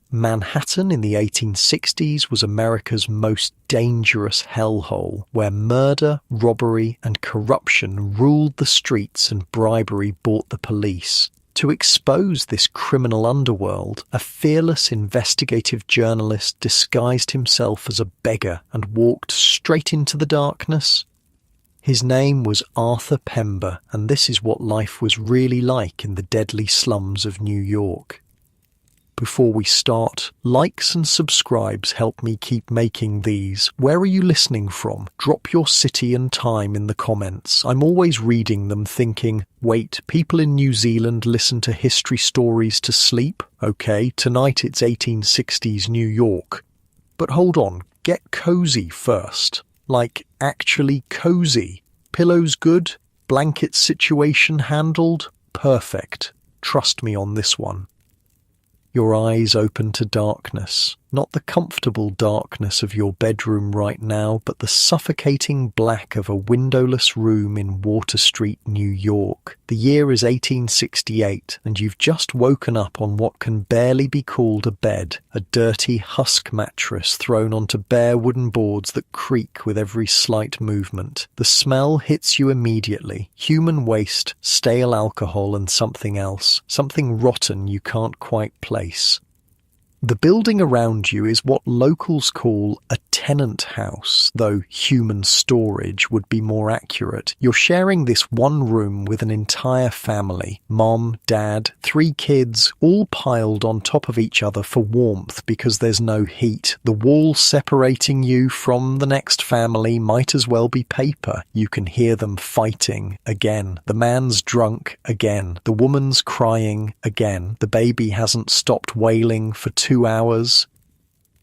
Manhattan in the 1860s was America's most dangerous hellhole, where murder, robbery, and corruption ruled the streets and bribery bought the police. To expose this criminal underworld, a fearless investigative journalist disguised himself as a beggar and walked straight into the darkness. His name was Arthur Pember, and this is what life was really like in the deadly slums of New York. Before we start, likes and subscribes help me keep making these. Where are you listening from? Drop your city and time in the comments. I'm always reading them thinking, wait, people in New Zealand listen to history stories to sleep? Okay, tonight it's 1860s New York. But hold on, get cozy first. Like, actually cozy. Pillows good? Blanket situation handled? Perfect. Trust me on this one. Your eyes open to darkness, not the comfortable darkness of your bedroom right now, but the suffocating black of a windowless room in Water Street, New York. The year is 1868, and you've just woken up on what can barely be called a bed, a dirty husk mattress thrown onto bare wooden boards that creak with every slight movement. The smell hits you immediately. Human waste, stale alcohol, and something else. Something rotten you can't quite place. The building around you is what locals call a tenant house, though human storage would be more accurate. You're sharing this one room with an entire family. Mom, dad, 3 kids, all piled on top of each other for warmth because there's no heat. The wall separating you from the next family might as well be paper. You can hear them fighting again. The man's drunk again. The woman's crying again. The baby hasn't stopped wailing for 2 hours.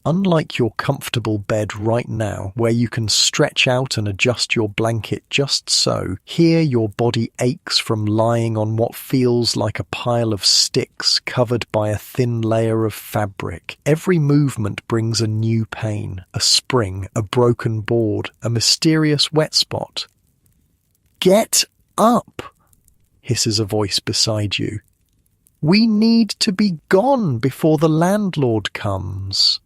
Unlike your comfortable bed right now, where you can stretch out and adjust your blanket just so, here your body aches from lying on what feels like a pile of sticks covered by a thin layer of fabric. Every movement brings a new pain, a spring, a broken board, a mysterious wet spot. "Get up!" hisses a voice beside you. "We need to be gone before the landlord comes."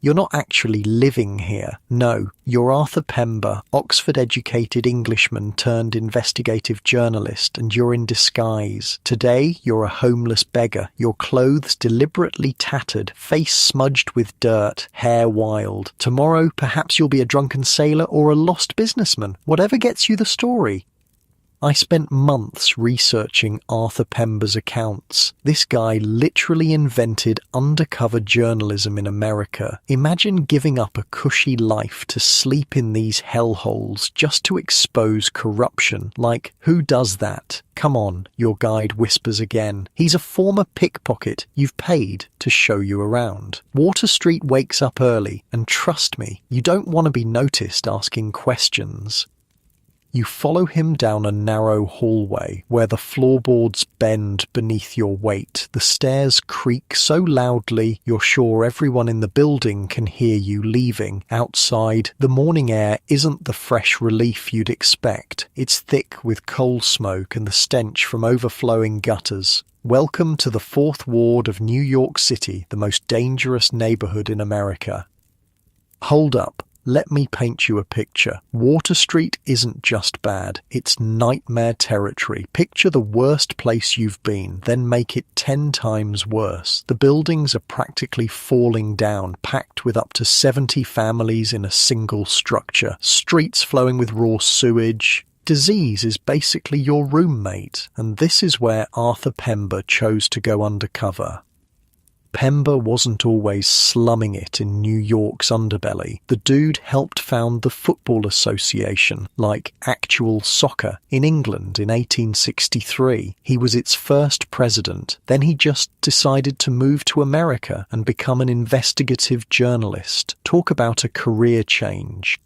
You're not actually living here. No, you're Arthur Pember, Oxford-educated Englishman turned investigative journalist, and you're in disguise. Today, you're a homeless beggar, your clothes deliberately tattered, face smudged with dirt, hair wild. Tomorrow, perhaps you'll be a drunken sailor or a lost businessman, whatever gets you the story. I spent months researching Arthur Pember's accounts. This guy literally invented undercover journalism in America. Imagine giving up a cushy life to sleep in these hellholes just to expose corruption. Like, who does that? Come on, your guide whispers again. He's a former pickpocket. You've paid to show you around. Water Street wakes up early, and trust me, you don't want to be noticed asking questions. You follow him down a narrow hallway where the floorboards bend beneath your weight. The stairs creak so loudly you're sure everyone in the building can hear you leaving. Outside, the morning air isn't the fresh relief you'd expect. It's thick with coal smoke and the stench from overflowing gutters. Welcome to the 4th Ward of New York City, the most dangerous neighborhood in America. Hold up. Let me paint you a picture. Water Street isn't just bad, it's nightmare territory. Picture the worst place you've been, then make it 10 times worse. The buildings are practically falling down, packed with up to 70 families in a single structure. Streets flowing with raw sewage. Disease is basically your roommate, and this is where Arthur Pember chose to go undercover. Pember wasn't always slumming it in New York's underbelly. The dude helped found the Football Association, like actual soccer, in England in 1863. He was its first president. Then he just decided to move to America and become an investigative journalist. Talk about a career change.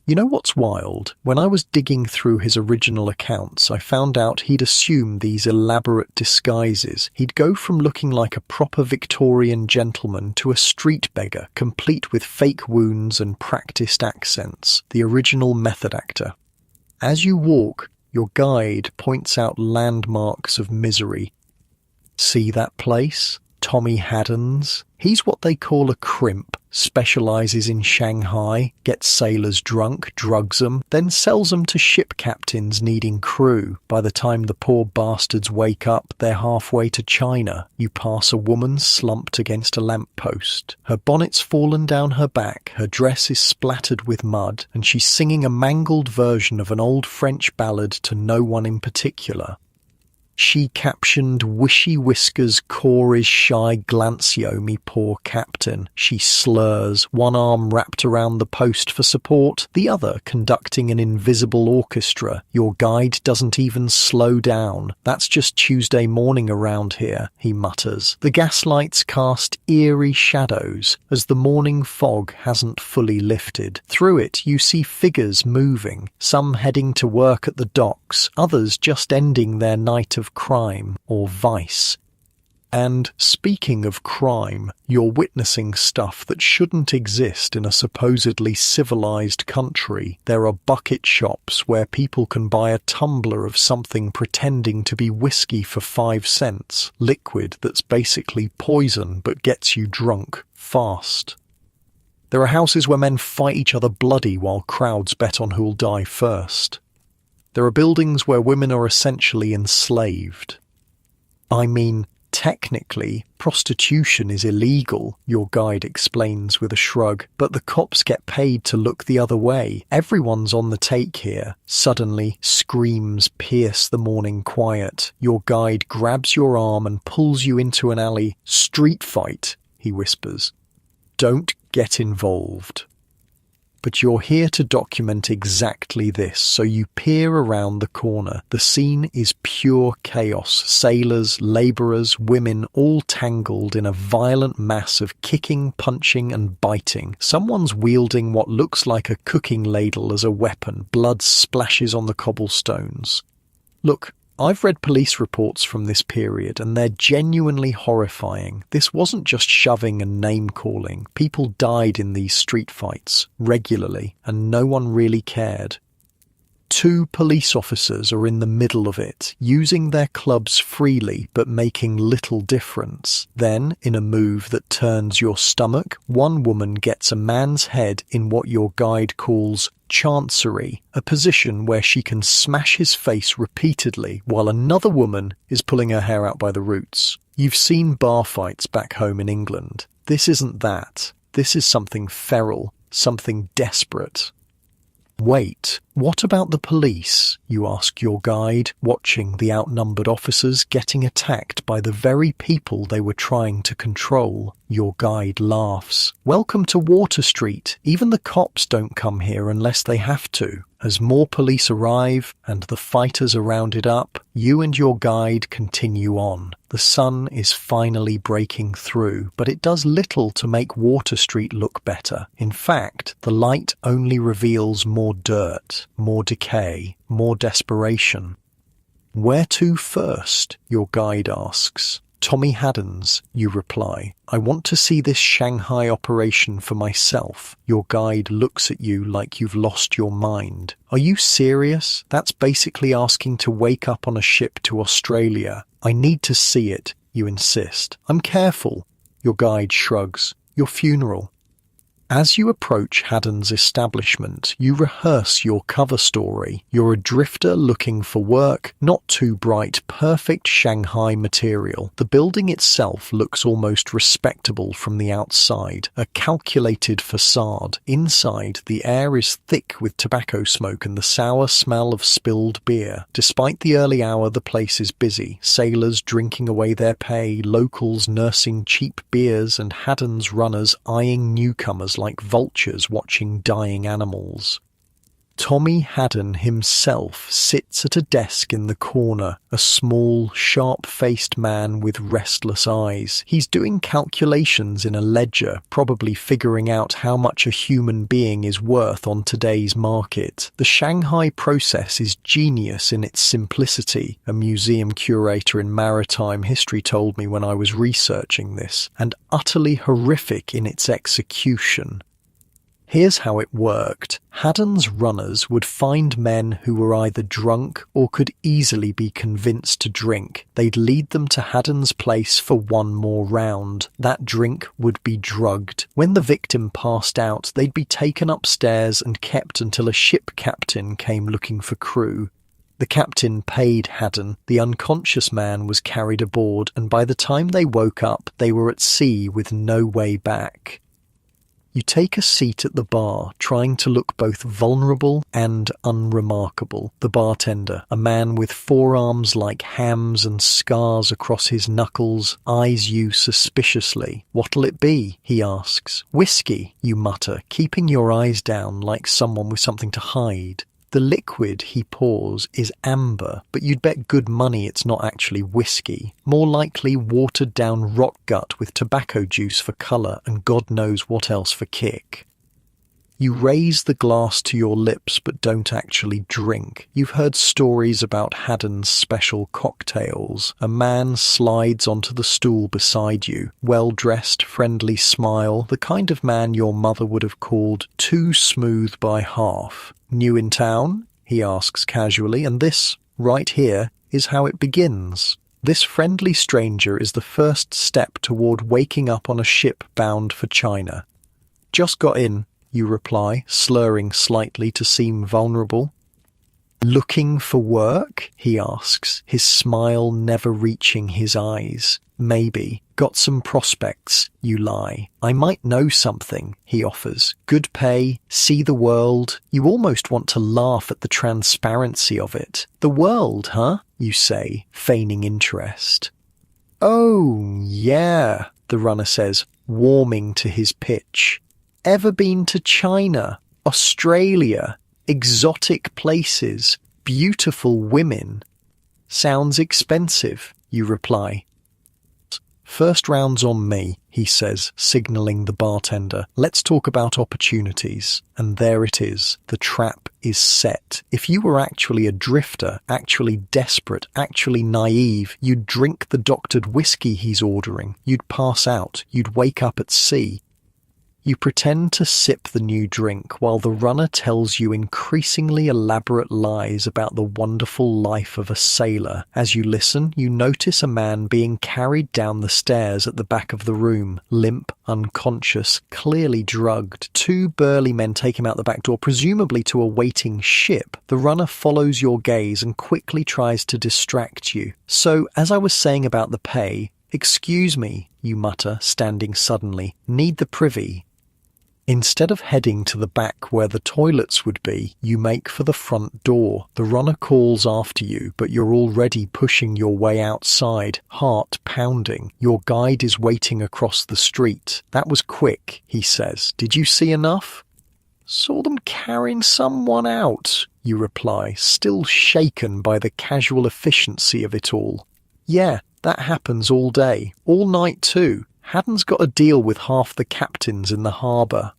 You know what's wild? When I was digging through his original accounts, I found out he'd assume these elaborate disguises. He'd go from looking like a proper Victorian gentleman to a street beggar, complete with fake wounds and practiced accents. The original method actor. As you walk, your guide points out landmarks of misery. See that place? Tommy Haddons. He's what they call a crimp, specializes in Shanghai, gets sailors drunk, drugs them, then sells them to ship captains needing crew. By the time the poor bastards wake up, they're halfway to China. You pass a woman slumped against a lamppost. Her bonnet's fallen down her back, her dress is splattered with mud, and she's singing a mangled version of an old French ballad to no one in particular. She captioned, "Wishy whiskers, core is shy, glancio, me poor captain." She slurs, one arm wrapped around the post for support, the other conducting an invisible orchestra. Your guide doesn't even slow down. "That's just Tuesday morning around here," he mutters. The gaslights cast eerie shadows as the morning fog hasn't fully lifted. Through it you see figures moving, some heading to work at the docks, others just ending their night of crime or vice. And speaking of crime, you're witnessing stuff that shouldn't exist in a supposedly civilized country. There are bucket shops where people can buy a tumbler of something pretending to be whiskey for 5 cents, liquid that's basically poison but gets you drunk fast. There are houses where men fight each other bloody while crowds bet on who'll die first. There are buildings where women are essentially enslaved. I mean, technically, prostitution is illegal, your guide explains with a shrug, but the cops get paid to look the other way. Everyone's on the take here. Suddenly, screams pierce the morning quiet. Your guide grabs your arm and pulls you into an alley. "Street fight," he whispers. "Don't get involved." But you're here to document exactly this, so you peer around the corner. The scene is pure chaos. Sailors, labourers, women, all tangled in a violent mass of kicking, punching and biting. Someone's wielding what looks like a cooking ladle as a weapon. Blood splashes on the cobblestones. Look, I've read police reports from this period and they're genuinely horrifying. This wasn't just shoving and name-calling. People died in these street fights regularly and no one really cared. 2 police officers are in the middle of it, using their clubs freely but making little difference. Then, in a move that turns your stomach, one woman gets a man's head in what your guide calls chancery, a position where she can smash his face repeatedly while another woman is pulling her hair out by the roots. You've seen bar fights back home in England. This isn't that. This is something feral, something desperate. Wait, what about the police? You ask your guide, watching the outnumbered officers getting attacked by the very people they were trying to control. Your guide laughs. "Welcome to Water Street. Even the cops don't come here unless they have to." As more police arrive and the fighters are rounded up, you and your guide continue on. The sun is finally breaking through, but it does little to make Water Street look better. In fact, the light only reveals more dirt, more decay, more desperation. "Where to first?" your guide asks. "Tommy Haddons," you reply. "I want to see this Shanghai operation for myself." Your guide looks at you like you've lost your mind. "Are you serious? That's basically asking to wake up on a ship to Australia." "I need to see it," you insist. "I'm careful." Your guide shrugs. "Your funeral." As you approach Haddon's establishment, you rehearse your cover story. You're a drifter looking for work, not too bright, perfect Shanghai material. The building itself looks almost respectable from the outside, a calculated facade. Inside, the air is thick with tobacco smoke and the sour smell of spilled beer. Despite the early hour, the place is busy. Sailors drinking away their pay, locals nursing cheap beers, and Haddon's runners eyeing newcomers like vultures watching dying animals. Tommy Haddon himself sits at a desk in the corner, a small, sharp-faced man with restless eyes. He's doing calculations in a ledger, probably figuring out how much a human being is worth on today's market. The Shanghai process is genius in its simplicity, a museum curator in maritime history told me when I was researching this, and utterly horrific in its execution. Here's how it worked. Haddon's runners would find men who were either drunk or could easily be convinced to drink. They'd lead them to Haddon's place for one more round. That drink would be drugged. When the victim passed out, they'd be taken upstairs and kept until a ship captain came looking for crew. The captain paid Haddon. The unconscious man was carried aboard, and by the time they woke up, they were at sea with no way back. You take a seat at the bar, trying to look both vulnerable and unremarkable. The bartender, a man with forearms like hams and scars across his knuckles, eyes you suspiciously. "What'll it be?" he asks. "Whiskey," you mutter, keeping your eyes down like someone with something to hide. The liquid, he pours, is amber, but you'd bet good money it's not actually whiskey. More likely watered-down rock gut with tobacco juice for colour and God knows what else for kick. You raise the glass to your lips but don't actually drink. You've heard stories about Haddon's special cocktails. A man slides onto the stool beside you. Well-dressed, friendly smile, the kind of man your mother would have called too smooth by half. "New in town?" he asks casually, and this, right here, is how it begins. This friendly stranger is the first step toward waking up on a ship bound for China. "Just got in," you reply, slurring slightly to seem vulnerable. "Looking for work?" he asks, his smile never reaching his eyes. "Maybe. Got some prospects," you lie. "I might know something," he offers. "Good pay, see the world." You almost want to laugh at the transparency of it. "The world, huh?" you say, feigning interest. "Oh, yeah," the runner says, warming to his pitch. "Ever been to China, Australia, exotic places, beautiful women?" "Sounds expensive," you reply. "First round's on me," he says, signalling the bartender. "Let's talk about opportunities." And there it is. The trap is set. If you were actually a drifter, actually desperate, actually naive, you'd drink the doctored whiskey he's ordering. You'd pass out. You'd wake up at sea. You pretend to sip the new drink while the runner tells you increasingly elaborate lies about the wonderful life of a sailor. As you listen, you notice a man being carried down the stairs at the back of the room, limp, unconscious, clearly drugged. Two burly men take him out the back door, presumably to a waiting ship. The runner follows your gaze and quickly tries to distract you. "So, as I was saying about the pay, excuse me," you mutter, standing suddenly. "Need the privy." Instead of heading to the back where the toilets would be, you make for the front door. The runner calls after you, but you're already pushing your way outside, heart pounding. Your guide is waiting across the street. "That was quick," he says. "Did you see enough?" "Saw them carrying someone out," you reply, still shaken by the casual efficiency of it all. "Yeah, that happens all day. All night too. Haddon's got a deal with half the captains in the harbour."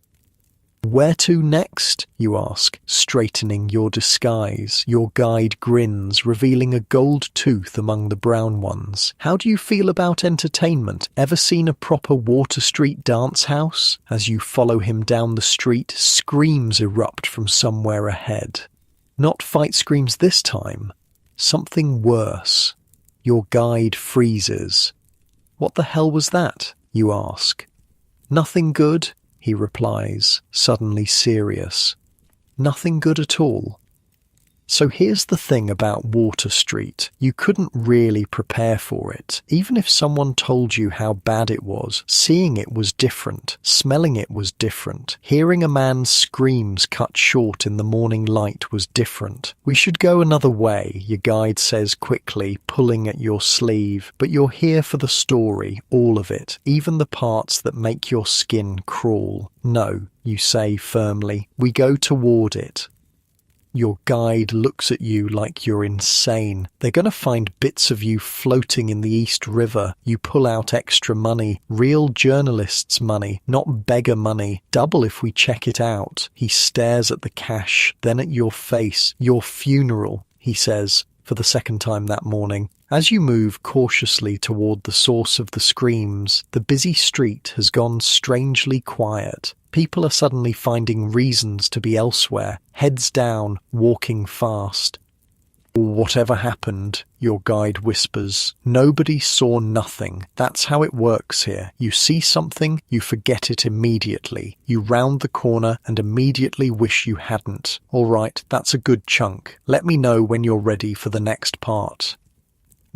"Where to next?" you ask, straightening your disguise. Your guide grins, revealing a gold tooth among the brown ones. "How do you feel about entertainment? Ever seen a proper Water Street dance house?" As you follow him down the street, screams erupt from somewhere ahead. Not fight screams this time. Something worse. Your guide freezes. "What the hell was that?" you ask. "Nothing good," he replies, suddenly serious. "Nothing good at all." So here's the thing about Water Street. You couldn't really prepare for it. Even if someone told you how bad it was, seeing it was different, smelling it was different, hearing a man's screams cut short in the morning light was different. "We should go another way," your guide says quickly, pulling at your sleeve. "But you're here for the story, all of it, even the parts that make your skin crawl." "No," you say firmly. "We go toward it." Your guide looks at you like you're insane. "They're going to find bits of you floating in the East River." You pull out extra money, real journalists' money, not beggar money. "Double if we check it out." He stares at the cash, then at your face. "Your funeral," he says, for the second time that morning. As you move cautiously toward the source of the screams, the busy street has gone strangely quiet. People are suddenly finding reasons to be elsewhere, heads down, walking fast. "Whatever happened," your guide whispers. "Nobody saw nothing. That's how it works here. You see something, you forget it immediately. You round the corner and immediately wish you hadn't. All right, that's a good chunk. Let me know when you're ready for the next part."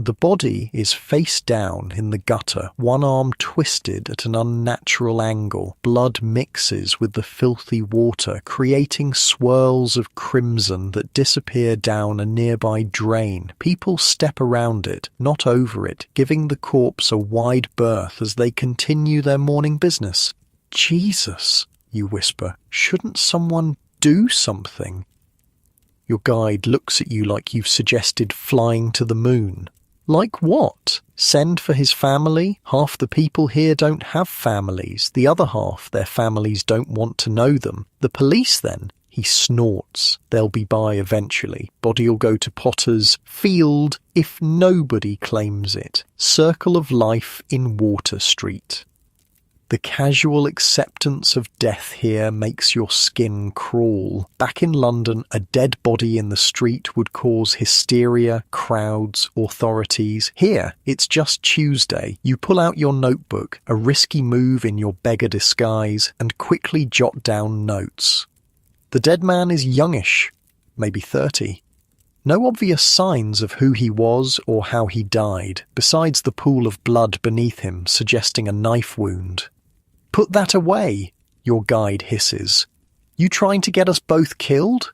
The body is face down in the gutter, one arm twisted at an unnatural angle. Blood mixes with the filthy water, creating swirls of crimson that disappear down a nearby drain. People step around it, not over it, giving the corpse a wide berth as they continue their morning business. "Jesus," you whisper, "shouldn't someone do something?" Your guide looks at you like you've suggested flying to the moon. Like what? Send for his family? Half the people here don't have families. The other half, their families don't want to know them. The police then? He snorts. They'll be by eventually. Body'll go to Potter's field if nobody claims it. Circle of life in Water Street. The casual acceptance of death here makes your skin crawl. Back in London, a dead body in the street would cause hysteria, crowds, authorities. Here, it's just Tuesday. You pull out your notebook, a risky move in your beggar disguise, and quickly jot down notes. The dead man is youngish, maybe 30. No obvious signs of who he was or how he died, besides the pool of blood beneath him suggesting a knife wound. "Put that away," your guide hisses. "You trying to get us both killed?"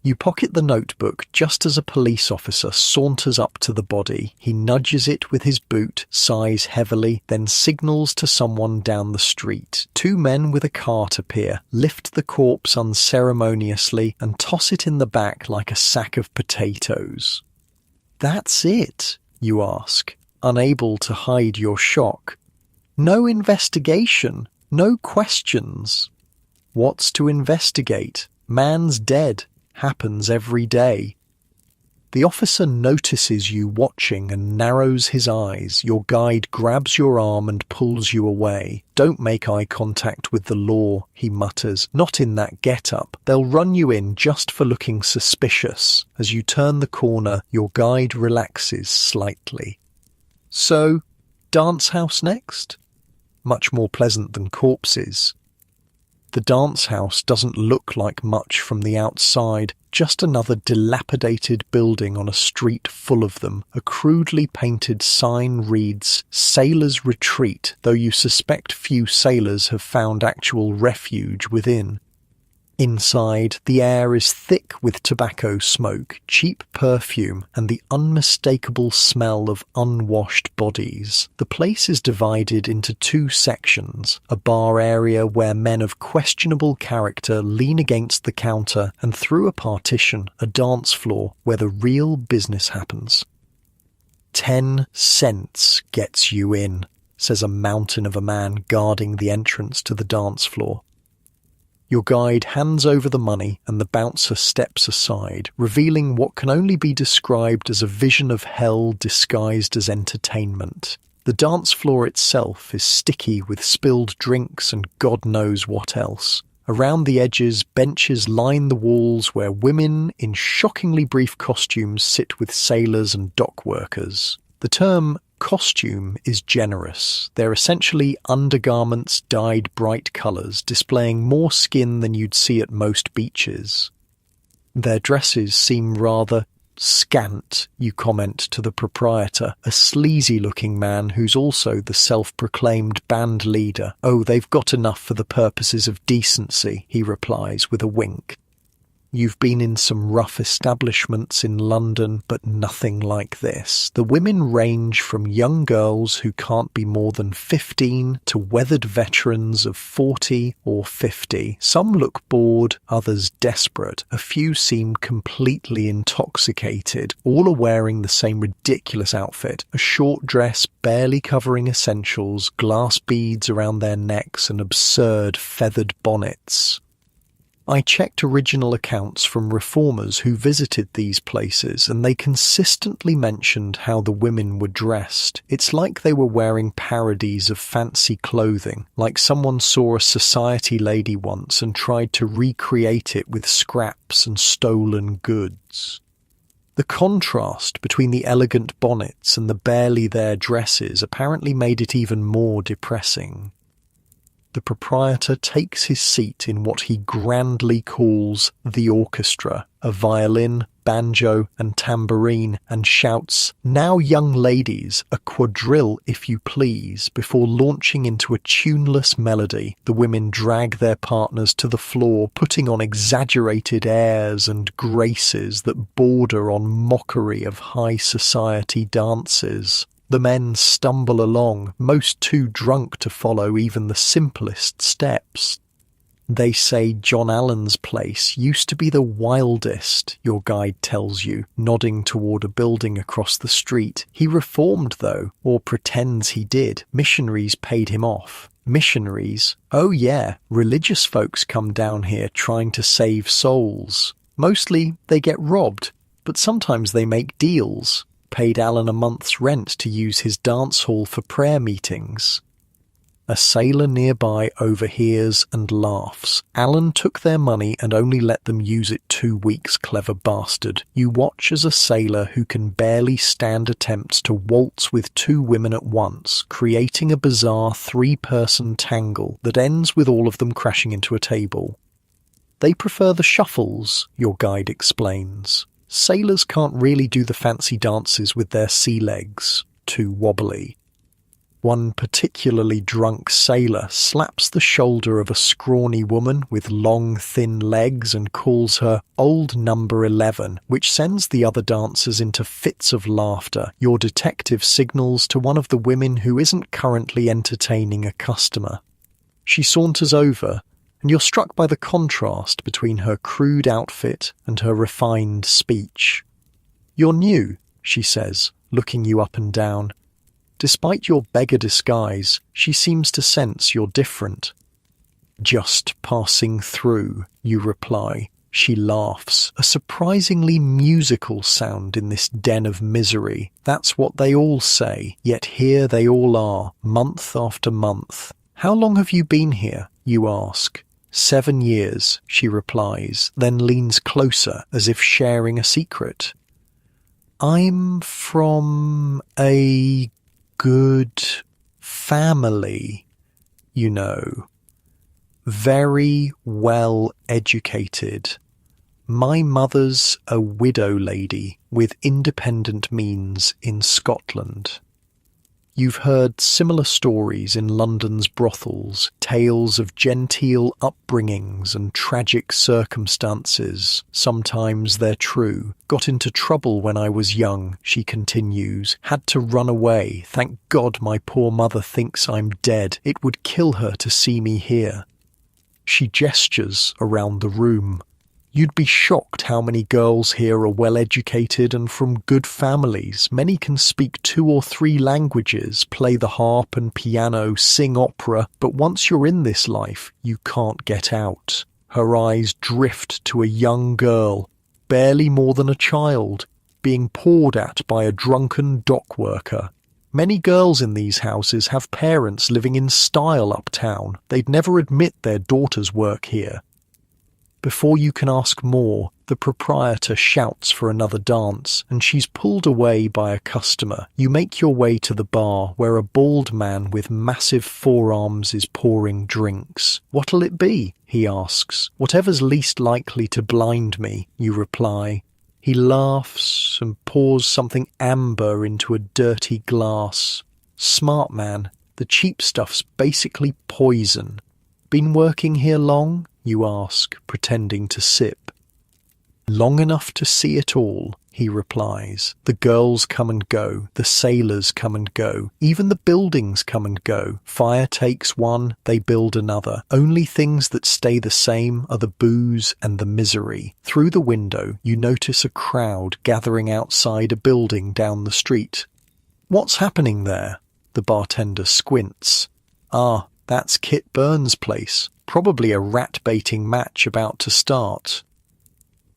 You pocket the notebook just as a police officer saunters up to the body. He nudges it with his boot, sighs heavily, then signals to someone down the street. Two men with a cart appear, lift the corpse unceremoniously, and toss it in the back like a sack of potatoes. "That's it?" you ask, unable to hide your shock. "No investigation, no questions." What's to investigate? Man's dead. Happens every day. The officer notices you watching and narrows his eyes. Your guide grabs your arm and pulls you away. "Don't make eye contact with the law," he mutters. "Not in that get-up. They'll run you in just for looking suspicious." As you turn the corner, your guide relaxes slightly. "So, dance house next?" Much more pleasant than corpses. The dance house doesn't look like much from the outside, just another dilapidated building on a street full of them. A crudely painted sign reads, "Sailors Retreat," though you suspect few sailors have found actual refuge within. Inside, the air is thick with tobacco smoke, cheap perfume, and the unmistakable smell of unwashed bodies. The place is divided into two sections, a bar area where men of questionable character lean against the counter, and through a partition, a dance floor where the real business happens. 10 cents gets you in, says a mountain of a man guarding the entrance to the dance floor. Your guide hands over the money and the bouncer steps aside, revealing what can only be described as a vision of hell disguised as entertainment. The dance floor itself is sticky with spilled drinks and God knows what else. Around the edges, benches line the walls where women in shockingly brief costumes sit with sailors and dock workers. The term costume is generous. They're essentially undergarments dyed bright colours, displaying more skin than you'd see at most beaches. Their dresses seem rather scant, you comment to the proprietor, a sleazy-looking man who's also the self-proclaimed band leader. "Oh, they've got enough for the purposes of decency," he replies with a wink. You've been in some rough establishments in London, but nothing like this. The women range from young girls who can't be more than 15 to weathered veterans of 40 or 50. Some look bored, others desperate. A few seem completely intoxicated. All are wearing the same ridiculous outfit, a short dress barely covering essentials, glass beads around their necks and absurd feathered bonnets. I checked original accounts from reformers who visited these places, and they consistently mentioned how the women were dressed. It's like they were wearing parodies of fancy clothing, like someone saw a society lady once and tried to recreate it with scraps and stolen goods. The contrast between the elegant bonnets and the barely there dresses apparently made it even more depressing. The proprietor takes his seat in what he grandly calls the orchestra, a violin, banjo and tambourine, and shouts, "Now young ladies, a quadrille if you please," before launching into a tuneless melody. The women drag their partners to the floor, putting on exaggerated airs and graces that border on mockery of high society dances. The men stumble along, most too drunk to follow even the simplest steps. They say John Allen's place used to be the wildest, your guide tells you, nodding toward a building across the street. He reformed, though, or pretends he did. Missionaries paid him off. Missionaries? Oh yeah, religious folks come down here trying to save souls. Mostly they get robbed, but sometimes they make deals. Paid Alan a month's rent to use his dance hall for prayer meetings. A sailor nearby overhears and laughs. Alan took their money and only let them use it 2 weeks, clever bastard. You watch as a sailor who can barely stand attempts to waltz with 2 women at once, creating a bizarre 3-person tangle that ends with all of them crashing into a table. They prefer the shuffles, your guide explains. Sailors can't really do the fancy dances with their sea legs, too wobbly. One particularly drunk sailor slaps the shoulder of a scrawny woman with long, thin legs and calls her Old Number 11, which sends the other dancers into fits of laughter. Your detective signals to one of the women who isn't currently entertaining a customer. She saunters over, and you're struck by the contrast between her crude outfit and her refined speech. "You're new," she says, looking you up and down. Despite your beggar disguise, she seems to sense you're different. "Just passing through," you reply. She laughs, a surprisingly musical sound in this den of misery. That's what they all say, yet here they all are, month after month. "How long have you been here?" you ask. 7 years, she replies, then leans closer as if sharing a secret. "I'm from a good family, you know. Very well educated. My mother's a widow lady with independent means in Scotland." You've heard similar stories in London's brothels, tales of genteel upbringings and tragic circumstances. Sometimes they're true. "Got into trouble when I was young," she continues. "Had to run away. Thank God my poor mother thinks I'm dead. It would kill her to see me here." She gestures around the room. You'd be shocked how many girls here are well-educated and from good families. Many can speak 2 or 3 languages, play the harp and piano, sing opera, but once you're in this life, you can't get out. Her eyes drift to a young girl, barely more than a child, being pawed at by a drunken dock worker. Many girls in these houses have parents living in style uptown. They'd never admit their daughters work here. Before you can ask more, the proprietor shouts for another dance, and she's pulled away by a customer. You make your way to the bar, where a bald man with massive forearms is pouring drinks. "What'll it be?" he asks. "Whatever's least likely to blind me," you reply. He laughs and pours something amber into a dirty glass. "Smart man, the cheap stuff's basically poison." "Been working here long?" you ask, pretending to sip. "Long enough to see it all," he replies. "The girls come and go, the sailors come and go, even the buildings come and go. Fire takes one, they build another. Only things that stay the same are the booze and the misery." Through the window, you notice a crowd gathering outside a building down the street. "What's happening there?" The bartender squints. "Ah, that's Kit Burns' place. Probably a rat-baiting match about to start.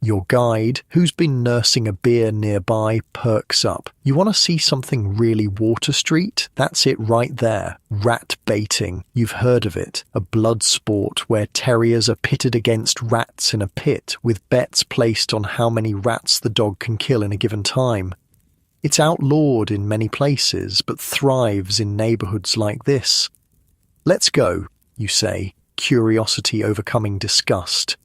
Your guide, who's been nursing a beer nearby, perks up. You want to see something really Water Street? That's it right there. Rat baiting. You've heard of it. A blood sport where terriers are pitted against rats in a pit, with bets placed on how many rats the dog can kill in a given time. It's outlawed in many places, but thrives in neighbourhoods like this. Let's go, you say, curiosity overcoming disgust.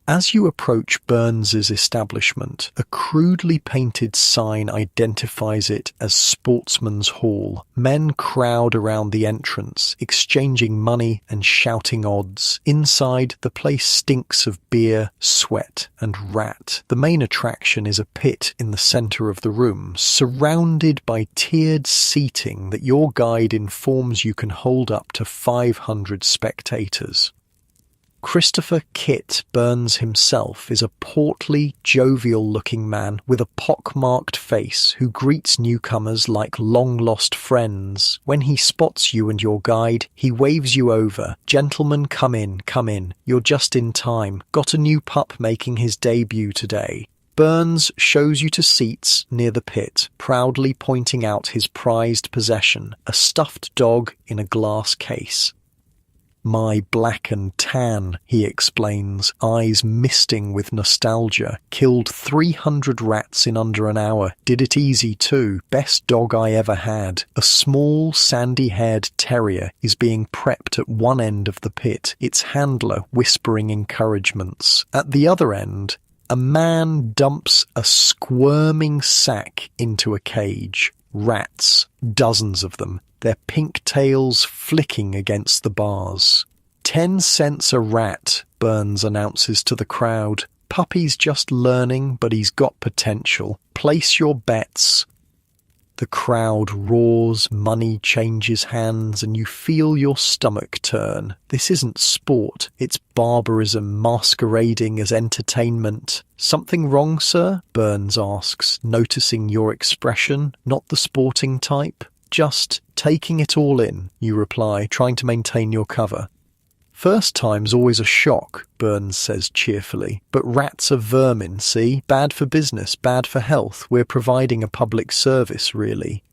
As you approach Burns's establishment, a crudely painted sign identifies it as Sportsman's Hall. Men crowd around the entrance, exchanging money and shouting odds. Inside, the place stinks of beer, sweat, and rat. The main attraction is a pit in the centre of the room, surrounded by tiered seating that your guide informs you can hold up to 500 spectators. Christopher Kit Burns himself is a portly, jovial-looking man with a pock-marked face who greets newcomers like long-lost friends. When he spots you and your guide, he waves you over. "Gentlemen, come in. You're just in time. Got a new pup making his debut today." Burns shows you to seats near the pit, proudly pointing out his prized possession, a stuffed dog in a glass case. "My black and tan," he explains, eyes misting with nostalgia. "Killed 300 rats in under an hour. Did it easy too. Best dog I ever had." A small, sandy-haired terrier is being prepped at one end of the pit, its handler whispering encouragements. At the other end, a man dumps a squirming sack into a cage. Rats, dozens of them, their pink tails flicking against the bars. 10 cents a rat, Burns announces to the crowd. "Puppy's just learning, but he's got potential. Place your bets." The crowd roars, money changes hands, and you feel your stomach turn. This isn't sport, it's barbarism masquerading as entertainment. "Something wrong, sir?" Burns asks, noticing your expression, not the sporting type. "Just taking it all in," you reply, trying to maintain your cover. "First time's always a shock," Burns says cheerfully. "But rats are vermin, see? Bad for business, bad for health. We're providing a public service, really."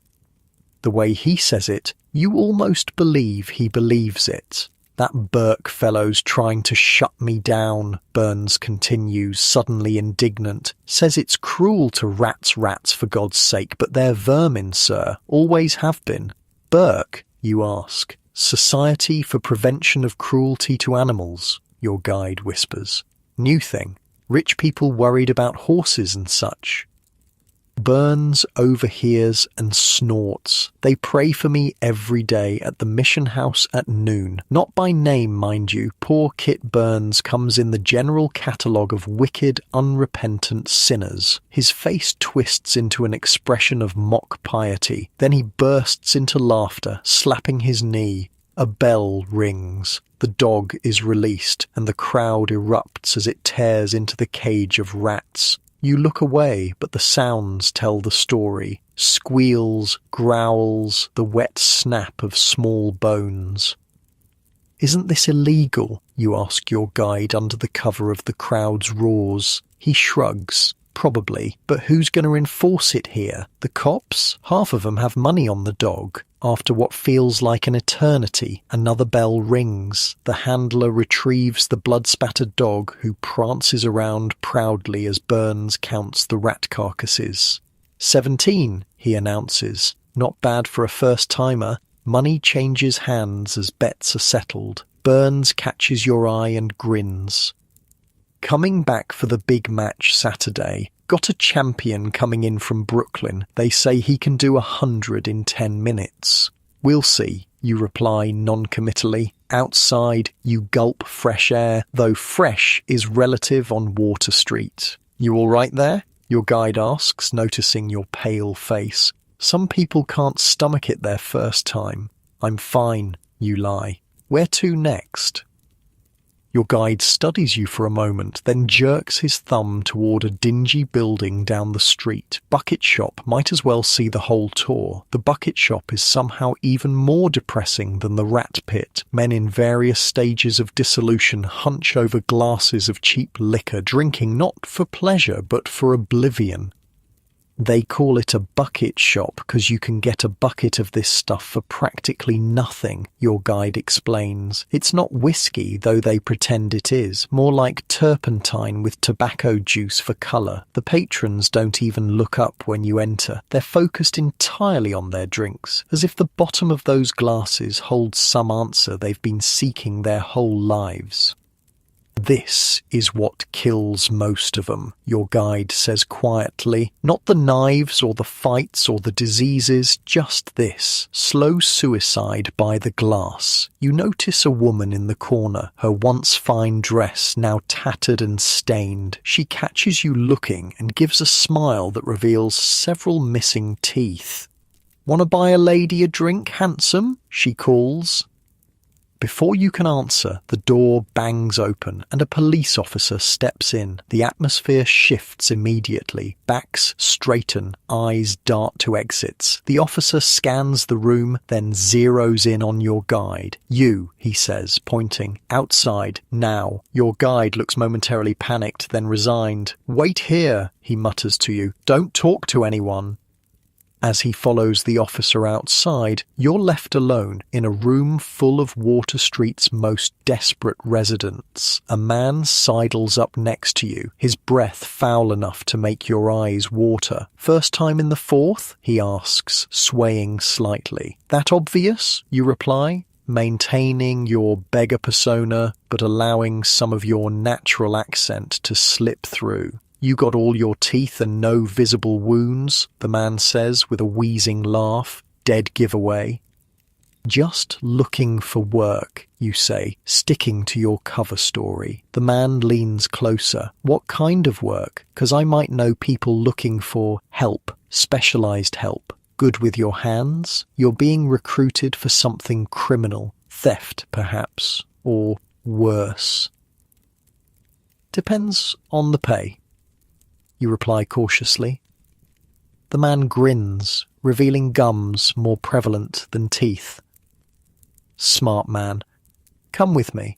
The way he says it, you almost believe he believes it. "That Burke fellow's trying to shut me down," Burns continues, suddenly indignant. "Says it's cruel to rats for God's sake, but they're vermin, sir. Always have been." "Burke?" you ask. "Society for Prevention of Cruelty to Animals," your guide whispers. "New thing. Rich people worried about horses and such." Burns overhears and snorts. "They pray for me every day at the mission house at noon. Not by name, mind you. Poor Kit Burns comes in the general catalogue of wicked, unrepentant sinners." His face twists into an expression of mock piety. Then he bursts into laughter, slapping his knee. A bell rings. The dog is released, and the crowd erupts as it tears into the cage of rats. You look away, but the sounds tell the story. Squeals, growls, the wet snap of small bones. "Isn't this illegal?" you ask your guide under the cover of the crowd's roars. He shrugs. "Probably, but who's going to enforce it here? The cops? Half of them have money on the dog." After what feels like an eternity, another bell rings. The handler retrieves the blood-spattered dog, who prances around proudly as Burns counts the rat carcasses. 17, he announces. Not bad for a first-timer. Money changes hands as bets are settled. Burns catches your eye and grins. "Coming back for the big match Saturday. Got a champion coming in from Brooklyn. They say he can do 100 in 10 minutes. We'll see," you reply non-committally. Outside, you gulp fresh air, though fresh is relative on Water Street. "You all right there?" your guide asks, noticing your pale face. "Some people can't stomach it their first time." "I'm fine," you lie. "Where to next?" Your guide studies you for a moment, then jerks his thumb toward a dingy building down the street. Bucket shop. Might as well see the whole tour. The bucket shop is somehow even more depressing than the rat pit. Men in various stages of dissolution hunch over glasses of cheap liquor, drinking not for pleasure but for oblivion. They call it a bucket shop because you can get a bucket of this stuff for practically nothing, your guide explains. It's not whiskey, though they pretend it is, more like turpentine with tobacco juice for colour. The patrons don't even look up when you enter. They're focused entirely on their drinks, as if the bottom of those glasses holds some answer they've been seeking their whole lives. This is what kills most of them, your guide says quietly. Not the knives or the fights or the diseases, just this. Slow suicide by the glass. You notice a woman in the corner, her once fine dress now tattered and stained. She catches you looking and gives a smile that reveals several missing teeth. "Want to buy a lady a drink, handsome?" she calls. Before you can answer, the door bangs open and a police officer steps in. The atmosphere shifts immediately. Backs straighten, eyes dart to exits. The officer scans the room, then zeroes in on your guide. "You," he says, pointing. "Outside, now." Your guide looks momentarily panicked, then resigned. "Wait here," he mutters to you. "Don't talk to anyone." As he follows the officer outside, you're left alone in a room full of Water Street's most desperate residents. A man sidles up next to you, his breath foul enough to make your eyes water. "First time in the fourth?" he asks, swaying slightly. "That obvious?" you reply, maintaining your beggar persona but allowing some of your natural accent to slip through. "You got all your teeth and no visible wounds," the man says with a wheezing laugh. "Dead giveaway." "Just looking for work," you say, sticking to your cover story. The man leans closer. "What kind of work? 'Cause I might know people looking for help, specialized help. Good with your hands? You're being recruited for something criminal. Theft, perhaps. Or worse." "Depends on the pay," you reply cautiously. The man grins, revealing gums more prevalent than teeth. "Smart man. Come with me.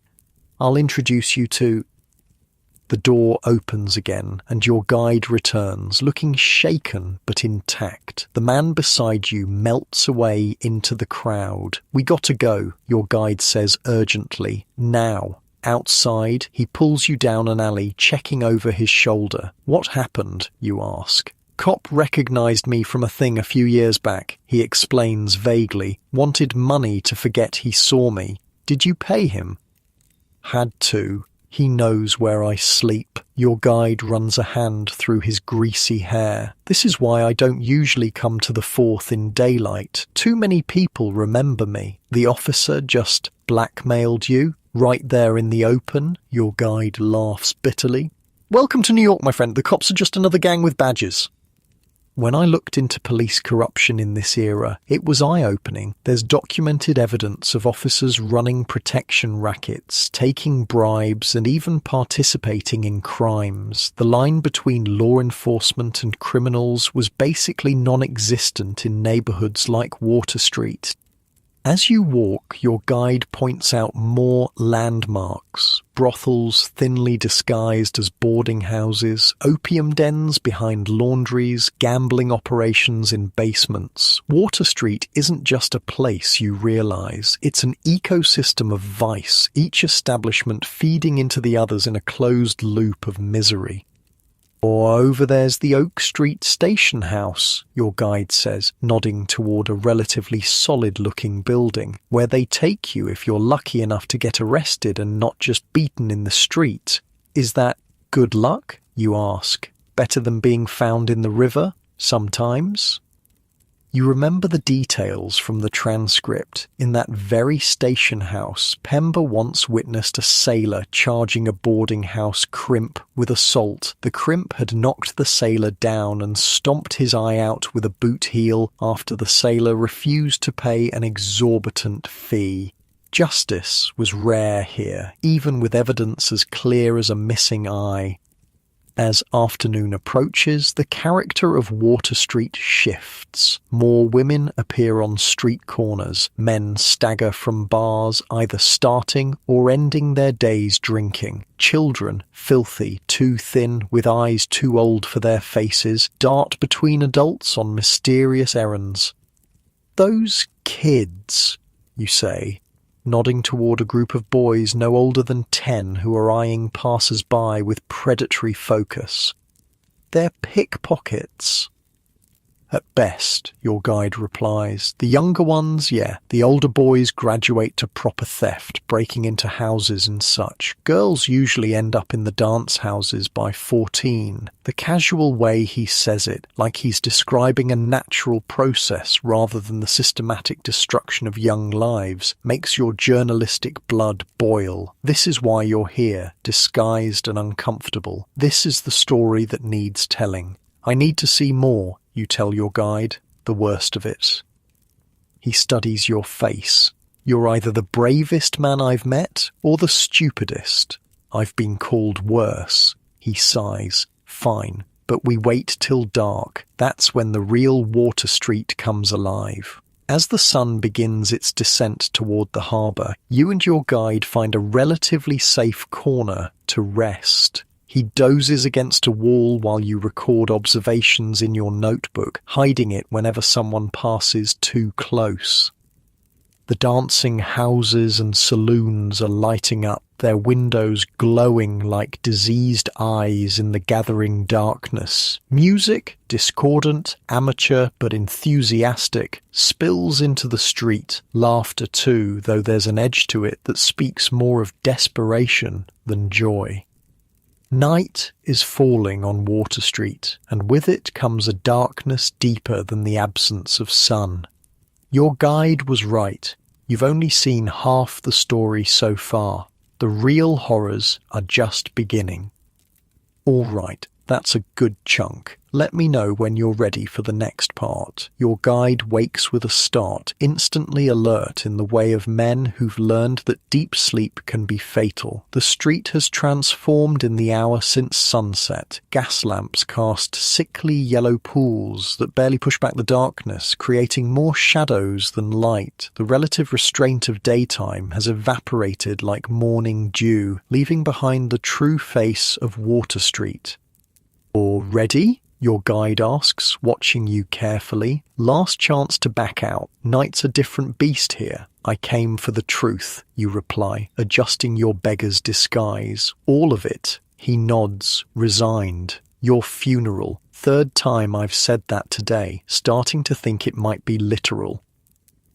I'll introduce you to—" The door opens again, and your guide returns, looking shaken but intact. The man beside you melts away into the crowd. "We gotta go," your guide says urgently. "Now." Outside, he pulls you down an alley, checking over his shoulder. "What happened?" you ask. "Cop recognized me from a thing a few years back," he explains vaguely. "Wanted money to forget he saw me. Did you pay him?" "Had to. He knows where I sleep." Your guide runs a hand through his greasy hair. "This is why I don't usually come to the fourth in daylight. Too many people remember me." "The officer just blackmailed you? Right there in the open?" Your guide laughs bitterly. "Welcome to New York, my friend. The cops are just another gang with badges." When I looked into police corruption in this era, it was eye-opening. There's documented evidence of officers running protection rackets, taking bribes, and even participating in crimes. The line between law enforcement and criminals was basically non-existent in neighborhoods like Water Street. As you walk, your guide points out more landmarks. Brothels thinly disguised as boarding houses, opium dens behind laundries, gambling operations in basements. Water Street isn't just a place, you realize. It's an ecosystem of vice, each establishment feeding into the others in a closed loop of misery. "Or over there's the Oak Street Station House," your guide says, nodding toward a relatively solid-looking building, "where they take you if you're lucky enough to get arrested and not just beaten in the street. Is that good luck?" you ask. "Better than being found in the river? Sometimes?" You remember the details from the transcript. In that very station house, Pember once witnessed a sailor charging a boarding house crimp with assault. The crimp had knocked the sailor down and stomped his eye out with a boot heel after the sailor refused to pay an exorbitant fee. Justice was rare here, even with evidence as clear as a missing eye. As afternoon approaches, the character of Water Street shifts. More women appear on street corners. Men stagger from bars, either starting or ending their days drinking. Children, filthy, too thin, with eyes too old for their faces, dart between adults on mysterious errands. "Those kids," you say, nodding toward a group of boys no older than 10 who are eyeing passers-by with predatory focus. "They're pickpockets." "At best," your guide replies. "The younger ones, yeah. The older boys graduate to proper theft, breaking into houses and such. Girls usually end up in the dance houses by 14. The casual way he says it, like he's describing a natural process rather than the systematic destruction of young lives, makes your journalistic blood boil. This is why you're here, disguised and uncomfortable. This is the story that needs telling. I need to see more, you tell your guide, the worst of it. He studies your face. You're either the bravest man I've met or the stupidest. I've been called worse. He sighs. Fine, but we wait till dark. That's when the real Water Street comes alive. As the sun begins its descent toward the harbour, you and your guide find a relatively safe corner to rest. He dozes against a wall while you record observations in your notebook, hiding it whenever someone passes too close. The dancing houses and saloons are lighting up, their windows glowing like diseased eyes in the gathering darkness. Music, discordant, amateur but enthusiastic, spills into the street. Laughter too, though there's an edge to it that speaks more of desperation than joy. Night is falling on Water Street, and with it comes a darkness deeper than the absence of sun. Your guide was right. You've only seen half the story so far. The real horrors are just beginning. All right, that's a good chunk. Let me know when you're ready for the next part. Your guide wakes with a start, instantly alert in the way of men who've learned that deep sleep can be fatal. The street has transformed in the hour since sunset. Gas lamps cast sickly yellow pools that barely push back the darkness, creating more shadows than light. The relative restraint of daytime has evaporated like morning dew, leaving behind the true face of Water Street. "All ready?" your guide asks, watching you carefully. "Last chance to back out. Night's a different beast here." "I came for the truth," you reply, adjusting your beggar's disguise. "All of it." He nods, resigned. "Your funeral. Third time I've said that today, starting to think it might be literal."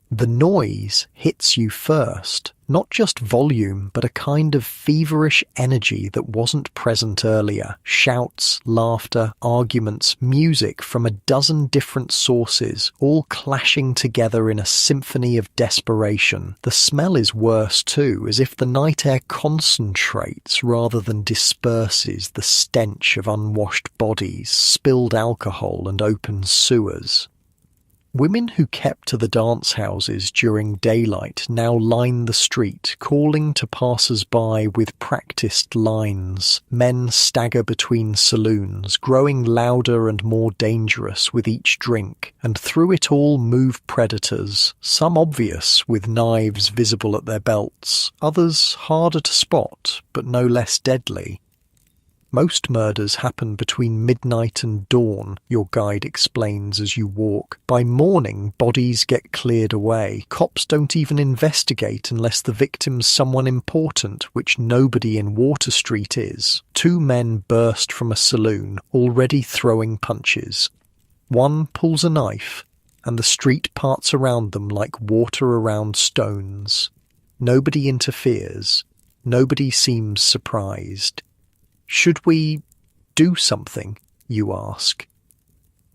The noise hits you first. Not just volume, but a kind of feverish energy that wasn't present earlier. Shouts, laughter, arguments, music from a dozen different sources, all clashing together in a symphony of desperation. The smell is worse too, as if the night air concentrates rather than disperses the stench of unwashed bodies, spilled alcohol and open sewers. Women who kept to the dance houses during daylight now line the street, calling to passers-by with practiced lines. Men stagger between saloons, growing louder and more dangerous with each drink, and through it all move predators, some obvious with knives visible at their belts, others harder to spot but no less deadly. Most murders happen between midnight and dawn, your guide explains as you walk. By morning, bodies get cleared away. Cops don't even investigate unless the victim's someone important, which nobody in Water Street is. 2 men burst from a saloon, already throwing punches. One pulls a knife, and the street parts around them like water around stones. Nobody interferes. Nobody seems surprised. "Should we do something?" you ask.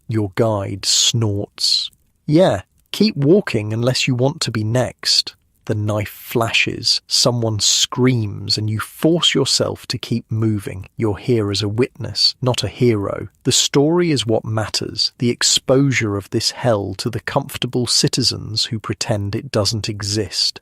Your guide snorts. "Yeah, keep walking unless you want to be next." The knife flashes, someone screams, and you force yourself to keep moving. You're here as a witness, not a hero. The story is what matters, the exposure of this hell to the comfortable citizens who pretend it doesn't exist.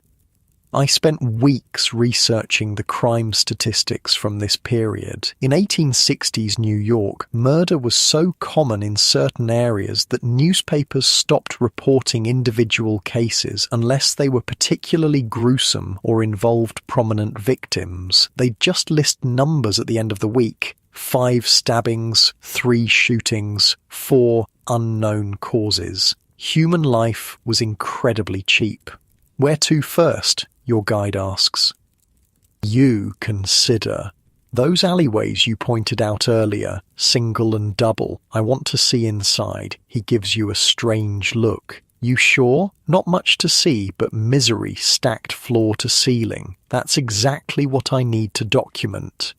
I spent weeks researching the crime statistics from this period. In 1860s New York, murder was so common in certain areas that newspapers stopped reporting individual cases unless they were particularly gruesome or involved prominent victims. They'd just list numbers at the end of the week. 5 stabbings, 3 shootings, 4 unknown causes. Human life was incredibly cheap. Where to first? Your guide asks. You consider. Those alleyways you pointed out earlier, single and double. I want to see inside. He gives you a strange look. You sure? Not much to see, but misery stacked floor to ceiling. That's exactly what I need to document.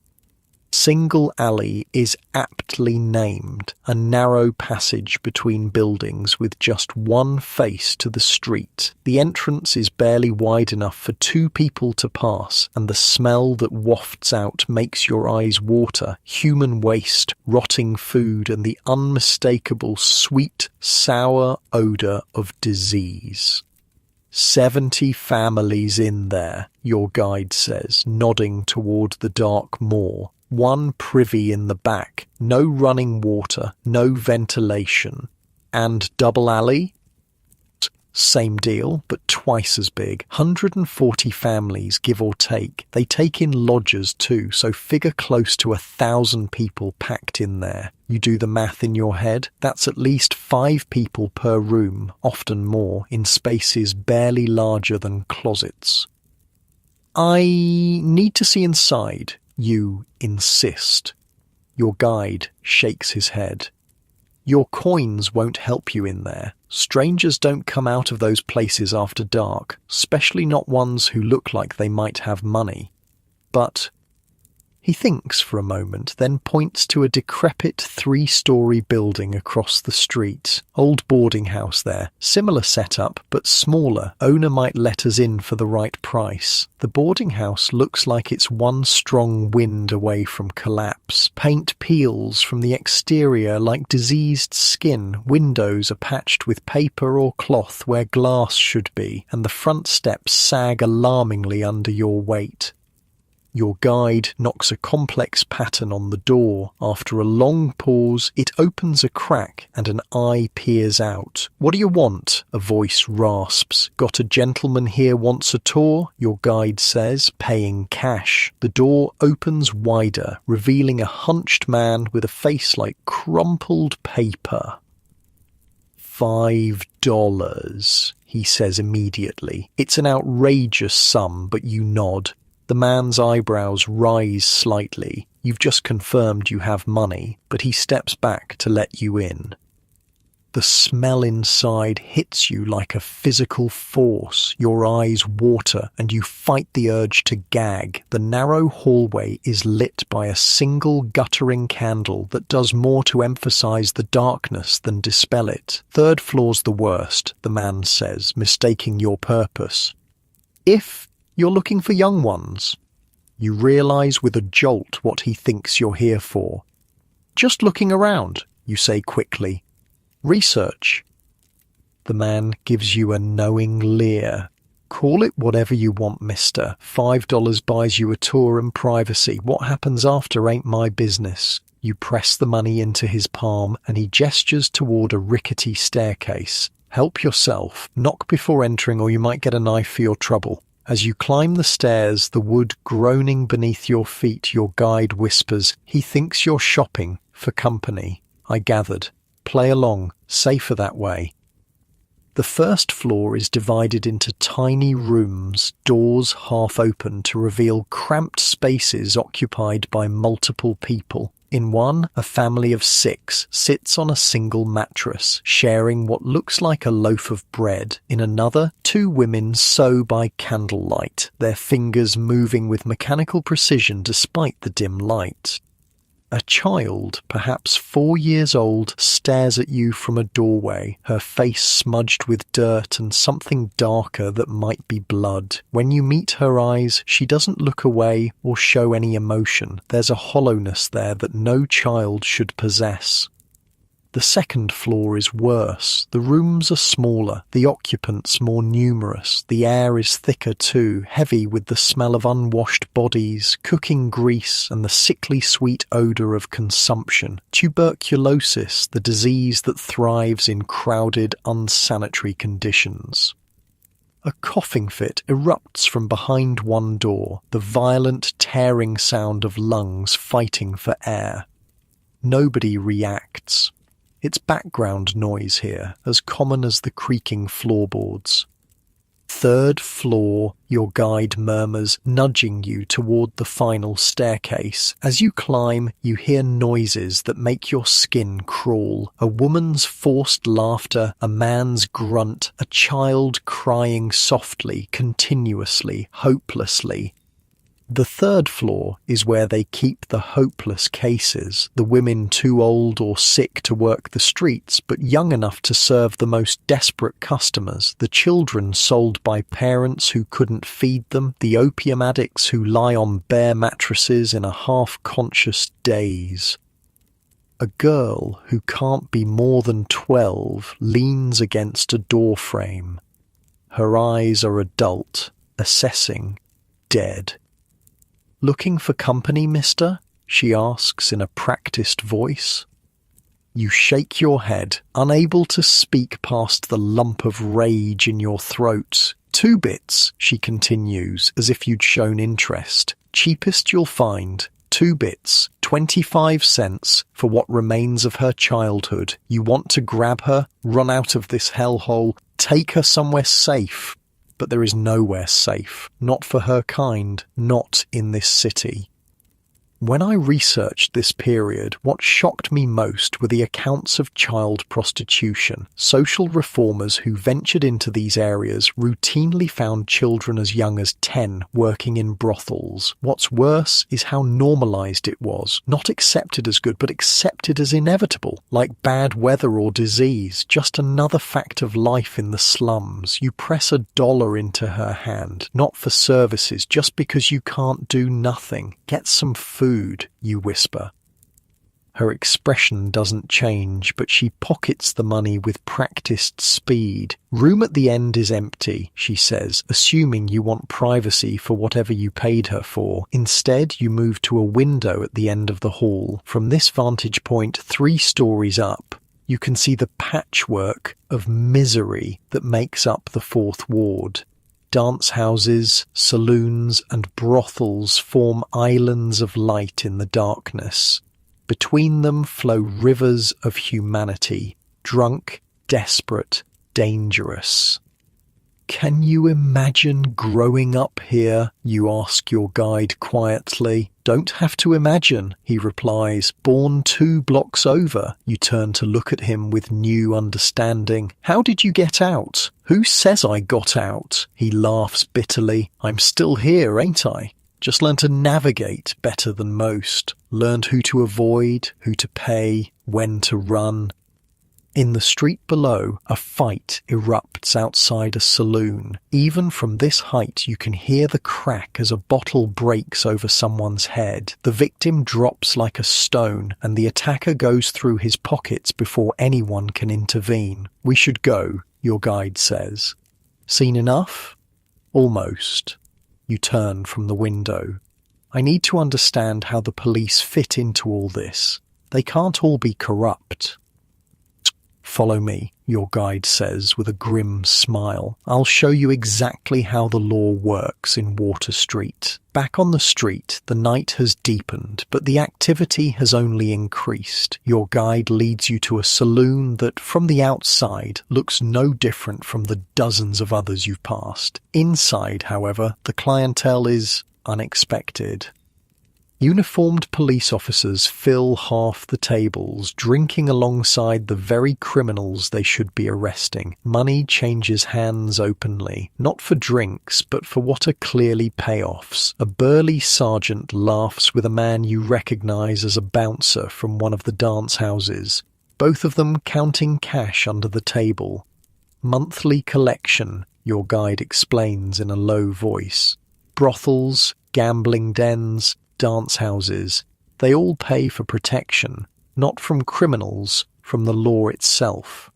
Single Alley is aptly named, a narrow passage between buildings with just one face to the street. The entrance is barely wide enough for 2 people to pass, and the smell that wafts out makes your eyes water. Human waste, rotting food, and the unmistakable sweet, sour odour of disease. 70 families in there, your guide says, nodding toward the dark moor. 1 privy in the back, no running water, no ventilation. And double alley? Same deal, but twice as big. 140 families, give or take. They take in lodgers too, so figure close to 1,000 people packed in there. You do the math in your head? That's at least 5 people per room, often more, in spaces barely larger than closets. I need to see inside. You insist. Your guide shakes his head. Your coins won't help you in there. Strangers don't come out of those places after dark, especially not ones who look like they might have money. But he thinks for a moment, then points to a decrepit 3-story building across the street. Old boarding house there. Similar setup, but smaller. Owner might let us in for the right price. The boarding house looks like it's one strong wind away from collapse. Paint peels from the exterior like diseased skin. Windows are patched with paper or cloth where glass should be, and the front steps sag alarmingly under your weight. Your guide knocks a complex pattern on the door. After a long pause, it opens a crack and an eye peers out. What do you want? A voice rasps. Got a gentleman here wants a tour? Your guide says, paying cash. The door opens wider, revealing a hunched man with a face like crumpled paper. $5, he says immediately. It's an outrageous sum, but you nod. The man's eyebrows rise slightly. You've just confirmed you have money, but he steps back to let you in. The smell inside hits you like a physical force. Your eyes water and you fight the urge to gag. The narrow hallway is lit by a single guttering candle that does more to emphasize the darkness than dispel it. 3rd floor's the worst, the man says, mistaking your purpose. If you're looking for young ones. You realize with a jolt what he thinks you're here for. Just looking around, you say quickly. Research. The man gives you a knowing leer. Call it whatever you want, mister. $5 buys you a tour and privacy. What happens after ain't my business. You press the money into his palm and he gestures toward a rickety staircase. Help yourself. Knock before entering or you might get a knife for your trouble. As you climb the stairs, the wood groaning beneath your feet, your guide whispers, he thinks you're shopping for company. I gathered. Play along. Safer that way. The 1st floor is divided into tiny rooms, doors half open to reveal cramped spaces occupied by multiple people. In one, a family of 6 sits on a single mattress, sharing what looks like a loaf of bread. In another, 2 women sew by candlelight, their fingers moving with mechanical precision despite the dim light. A child, perhaps 4 years old, stares at you from a doorway, her face smudged with dirt and something darker that might be blood. When you meet her eyes, she doesn't look away or show any emotion. There's a hollowness there that no child should possess. The second floor is worse. The rooms are smaller, the occupants more numerous. The air is thicker too, heavy with the smell of unwashed bodies, cooking grease, and the sickly sweet odour of consumption. Tuberculosis, the disease that thrives in crowded, unsanitary conditions. A coughing fit erupts from behind one door, the violent tearing sound of lungs fighting for air. Nobody reacts. It's background noise here, as common as the creaking floorboards. Third floor, your guide murmurs, nudging you toward the final staircase. As you climb, you hear noises that make your skin crawl. A woman's forced laughter, a man's grunt, a child crying softly, continuously, hopelessly. The third floor is where they keep the hopeless cases, the women too old or sick to work the streets but young enough to serve the most desperate customers, the children sold by parents who couldn't feed them, the opium addicts who lie on bare mattresses in a half-conscious daze. A girl who can't be more than 12 leans against a doorframe. Her eyes are adult, assessing, dead. "Looking for company, mister?" she asks in a practiced voice. You shake your head, unable to speak past the lump of rage in your throat. "2 bits," she continues, as if you'd shown interest. "Cheapest you'll find. 2 bits, 25 cents for what remains of her childhood. You want to grab her, run out of this hellhole, take her somewhere safe." But there is nowhere safe, not for her kind, not in this city. When I researched this period, what shocked me most were the accounts of child prostitution. Social reformers who ventured into these areas routinely found children as young as 10 working in brothels. What's worse is how normalized it was, not accepted as good, but accepted as inevitable, like bad weather or disease, just another fact of life in the slums. You press $1 into her hand, not for services, just because you can't do nothing. "Get some food," you whisper. Her expression doesn't change, but she pockets the money with practiced speed. "Room at the end is empty," she says, assuming you want privacy for whatever you paid her for. Instead, you move to a window at the end of the hall. From this vantage point, 3 stories up, you can see the patchwork of misery that makes up the 4th ward. Dance houses, saloons, and brothels form islands of light in the darkness. Between them flow rivers of humanity, drunk, desperate, dangerous. "Can you imagine growing up here?" you ask your guide quietly. "Don't have to imagine," he replies. "Born 2 blocks over." You turn to look at him with new understanding. "How did you get out?" "Who says I got out?" He laughs bitterly. "I'm still here, ain't I? Just learned to navigate better than most. Learned who to avoid, who to pay, when to run." In the street below, a fight erupts outside a saloon. Even from this height, you can hear the crack as a bottle breaks over someone's head. The victim drops like a stone, and the attacker goes through his pockets before anyone can intervene. "We should go," your guide says. "Seen enough?" "Almost." You turn from the window. "I need to understand how the police fit into all this. They can't all be corrupt." "Follow me," your guide says with a grim smile. "I'll show you exactly how the law works in Water Street." Back on the street, the night has deepened, but the activity has only increased. Your guide leads you to a saloon that, from the outside, looks no different from the dozens of others you've passed. Inside, however, the clientele is unexpected. Uniformed police officers fill half the tables, drinking alongside the very criminals they should be arresting. Money changes hands openly, not for drinks, but for what are clearly payoffs. A burly sergeant laughs with a man you recognize as a bouncer from one of the dance houses, both of them counting cash under the table. "Monthly collection," your guide explains in a low voice. "Brothels, gambling dens, dance houses, they all pay for protection, not from criminals, from the law itself.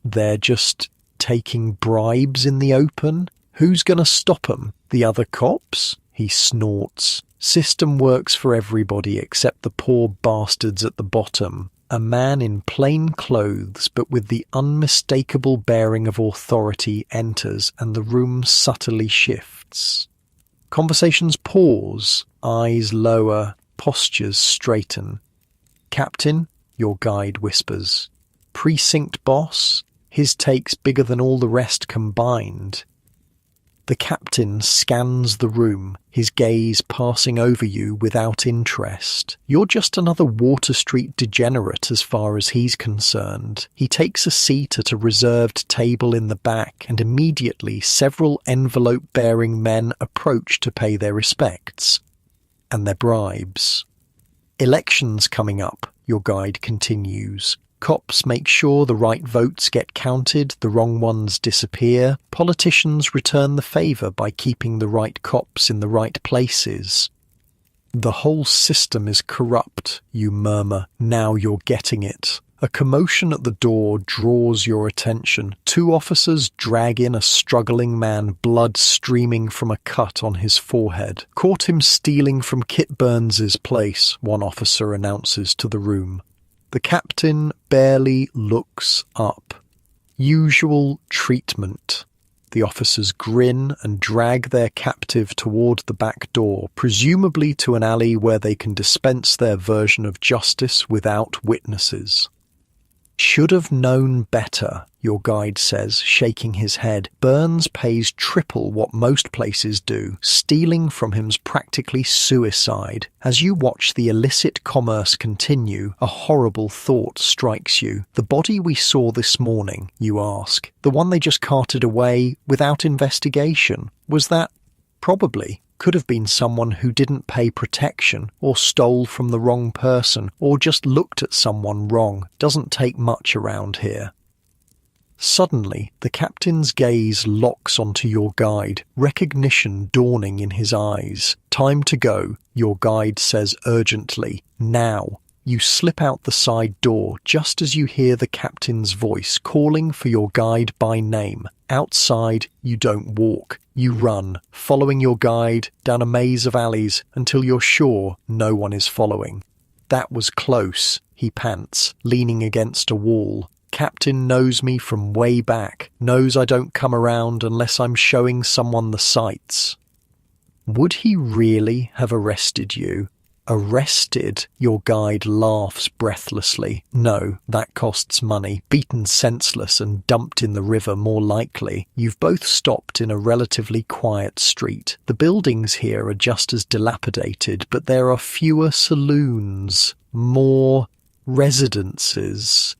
They're just taking bribes in the open? Who's gonna stop 'em? The other cops? He snorts. System works for everybody except the poor bastards at the bottom. A man in plain clothes but with the unmistakable bearing of authority enters, and the room subtly shifts. Conversations pause, eyes lower, postures straighten. "Captain," your guide whispers. "Precinct boss?" His take's bigger than all the rest combined. The captain scans the room, his gaze passing over you without interest. You're just another Water Street degenerate as far as he's concerned. He takes a seat at a reserved table in the back, and immediately several envelope-bearing men approach to pay their respects. And their bribes. "Elections coming up," your guide continues. "Cops make sure the right votes get counted, the wrong ones disappear. Politicians return the favour by keeping the right cops in the right places." "The whole system is corrupt," you murmur. Now you're getting it. A commotion at the door draws your attention. 2 officers drag in a struggling man, blood streaming from a cut on his forehead. "Caught him stealing from Kit Burns's place," one officer announces to the room. The captain barely looks up. "Usual treatment." The officers grin and drag their captive toward the back door, presumably to an alley where they can dispense their version of justice without witnesses. "Should have known better," your guide says, shaking his head. "Burns pays triple what most places do. Stealing from him's practically suicide." As you watch the illicit commerce continue, a horrible thought strikes you. "The body we saw this morning," you ask, "the one they just carted away without investigation, was that?" "Probably. Could have been someone who didn't pay protection, or stole from the wrong person, or just looked at someone wrong. Doesn't take much around here." Suddenly, the captain's gaze locks onto your guide, recognition dawning in his eyes. "Time to go," your guide says urgently. "Now." You slip out the side door just as you hear the captain's voice calling for your guide by name. Outside, you don't walk. You run, following your guide down a maze of alleys until you're sure no one is following. "That was close," he pants, leaning against a wall. "Captain knows me from way back, knows I don't come around unless I'm showing someone the sights." Would he really have arrested you? "Arrested?" Your guide laughs breathlessly. "No, that costs money. Beaten senseless and dumped in the river more likely." You've both stopped in a relatively quiet street. The buildings here are just as dilapidated, but there are fewer saloons, more residences.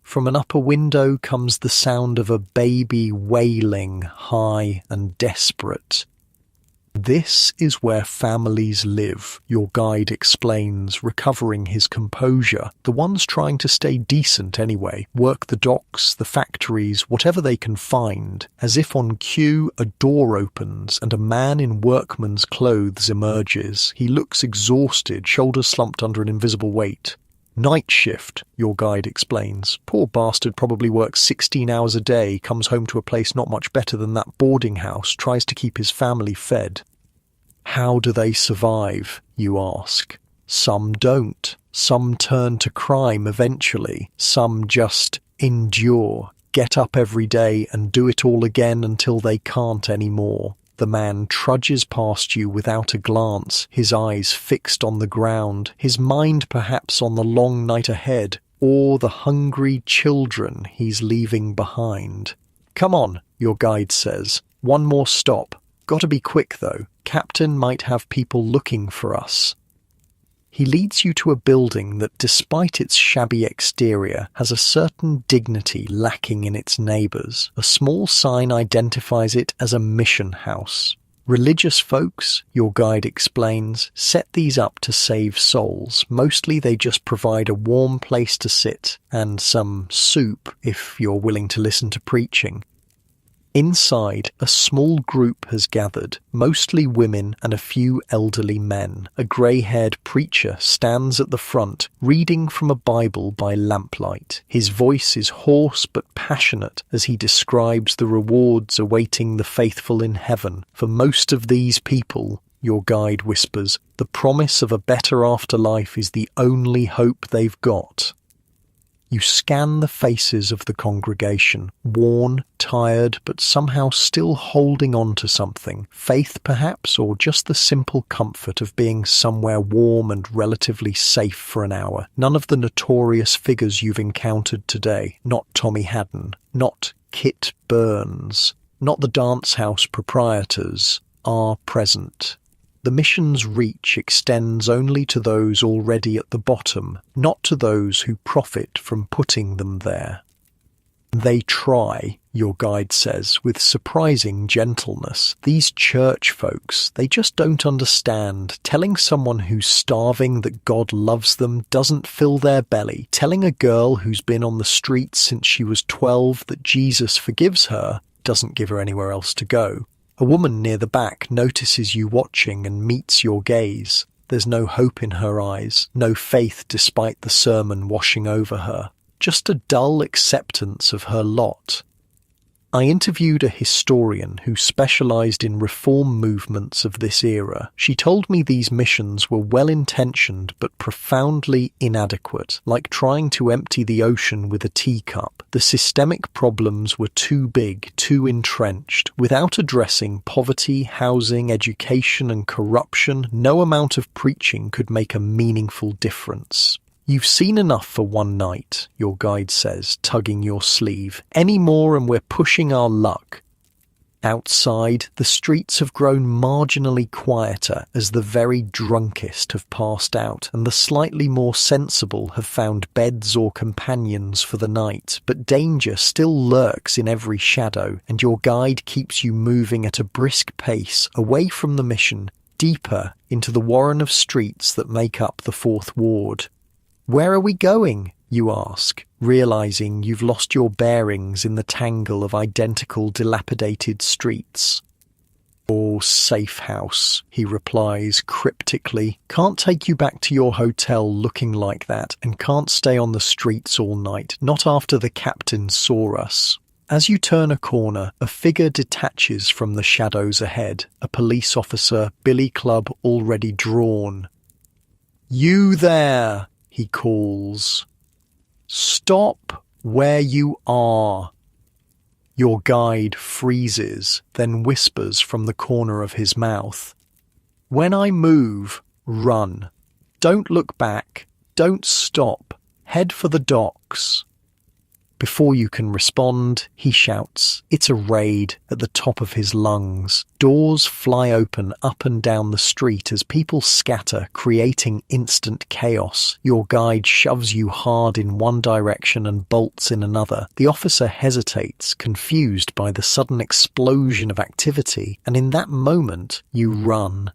From an upper window comes the sound of a baby wailing, high and desperate. "This is where families live," your guide explains, recovering his composure. "The ones trying to stay decent anyway. Work the docks, the factories, whatever they can find." As if on cue, a door opens and a man in workman's clothes emerges. He looks exhausted, shoulders slumped under an invisible weight. "Night shift," your guide explains. "Poor bastard probably works 16 hours a day, comes home to a place not much better than that boarding house, tries to keep his family fed." "How do they survive?" you ask. Some don't. Some turn to crime eventually. Some just endure, get up every day and do it all again until they can't anymore. The man trudges past you without a glance, his eyes fixed on the ground, his mind perhaps on the long night ahead, or the hungry children he's leaving behind. "Come on," your guide says. "One more stop. Gotta be quick though. Captain might have people looking for us." He leads you to a building that, despite its shabby exterior, has a certain dignity lacking in its neighbours. A small sign identifies it as a mission house. Religious folks, your guide explains, set these up to save souls. Mostly they just provide a warm place to sit, and some soup if you're willing to listen to preaching. Inside, a small group has gathered, mostly women and a few elderly men. A grey-haired preacher stands at the front, reading from a Bible by lamplight. His voice is hoarse but passionate as he describes the rewards awaiting the faithful in heaven. For most of these people, your guide whispers, the promise of a better afterlife is the only hope they've got. You scan the faces of the congregation, worn, tired, but somehow still holding on to something. Faith, perhaps, or just the simple comfort of being somewhere warm and relatively safe for an hour. None of the notorious figures you've encountered today. Not Tommy Hadden, not Kit Burns, not the dance house proprietors, are present. The mission's reach extends only to those already at the bottom, not to those who profit from putting them there. They try, your guide says, with surprising gentleness. These church folks, they just don't understand. Telling someone who's starving that God loves them doesn't fill their belly. Telling a girl who's been on the streets since she was 12 that Jesus forgives her doesn't give her anywhere else to go. A woman near the back notices you watching and meets your gaze. There's no hope in her eyes, no faith despite the sermon washing over her, just a dull acceptance of her lot. I interviewed a historian who specialized in reform movements of this era. She told me these missions were well-intentioned but profoundly inadequate, like trying to empty the ocean with a teacup. The systemic problems were too big, too entrenched. Without addressing poverty, housing, education, and corruption, no amount of preaching could make a meaningful difference. You've seen enough for one night, your guide says, tugging your sleeve. Any more and we're pushing our luck. Outside, the streets have grown marginally quieter as the very drunkest have passed out and the slightly more sensible have found beds or companions for the night. But danger still lurks in every shadow, and your guide keeps you moving at a brisk pace away from the mission, deeper into the warren of streets that make up the Fourth Ward. Where are we going? You ask, realizing you've lost your bearings in the tangle of identical dilapidated streets. Oh, safe house, he replies cryptically. Can't take you back to your hotel looking like that, and can't stay on the streets all night, not after the captain saw us. As you turn a corner, a figure detaches from the shadows ahead, a police officer, billy club already drawn. You there! He calls. Stop where you are. Your guide freezes, then whispers from the corner of his mouth. When I move, run. Don't look back. Don't stop. Head for the docks. Before you can respond, he shouts. It's a raid at the top of his lungs. Doors fly open up and down the street as people scatter, creating instant chaos. Your guide shoves you hard in one direction and bolts in another. The officer hesitates, confused by the sudden explosion of activity, and in that moment, you run.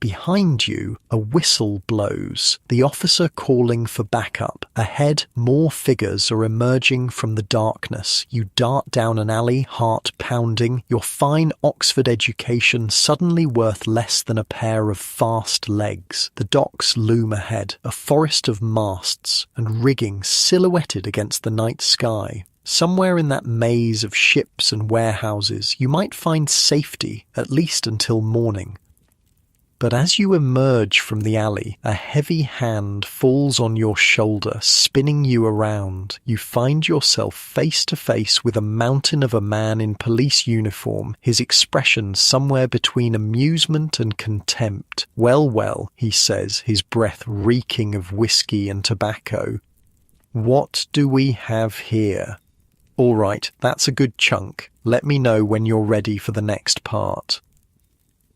Behind you, a whistle blows, the officer calling for backup. Ahead, more figures are emerging from the darkness. You dart down an alley, heart pounding, your fine Oxford education suddenly worth less than a pair of fast legs. The docks loom ahead, a forest of masts and rigging silhouetted against the night sky. Somewhere in that maze of ships and warehouses, you might find safety, at least until morning. But as you emerge from the alley, a heavy hand falls on your shoulder, spinning you around. You find yourself face to face with a mountain of a man in police uniform, his expression somewhere between amusement and contempt. Well, he says, his breath reeking of whiskey and tobacco. What do we have here? All right, that's a good chunk. Let me know when you're ready for the next part.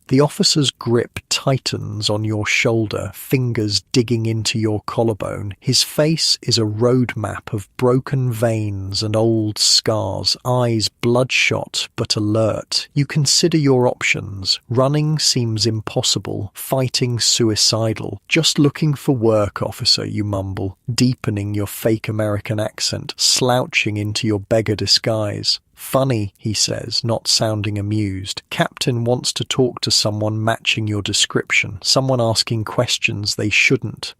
The officer's grip tightens on your shoulder, fingers digging into your collarbone. His face is a road map of broken veins and old scars, eyes bloodshot but alert. You consider your options. Running seems impossible, fighting suicidal. Just looking for work, officer, you mumble, deepening your fake American accent, slouching into your beggar disguise. "Funny," he says, not sounding amused. "Captain wants to talk to someone matching your description, someone asking questions they shouldn't."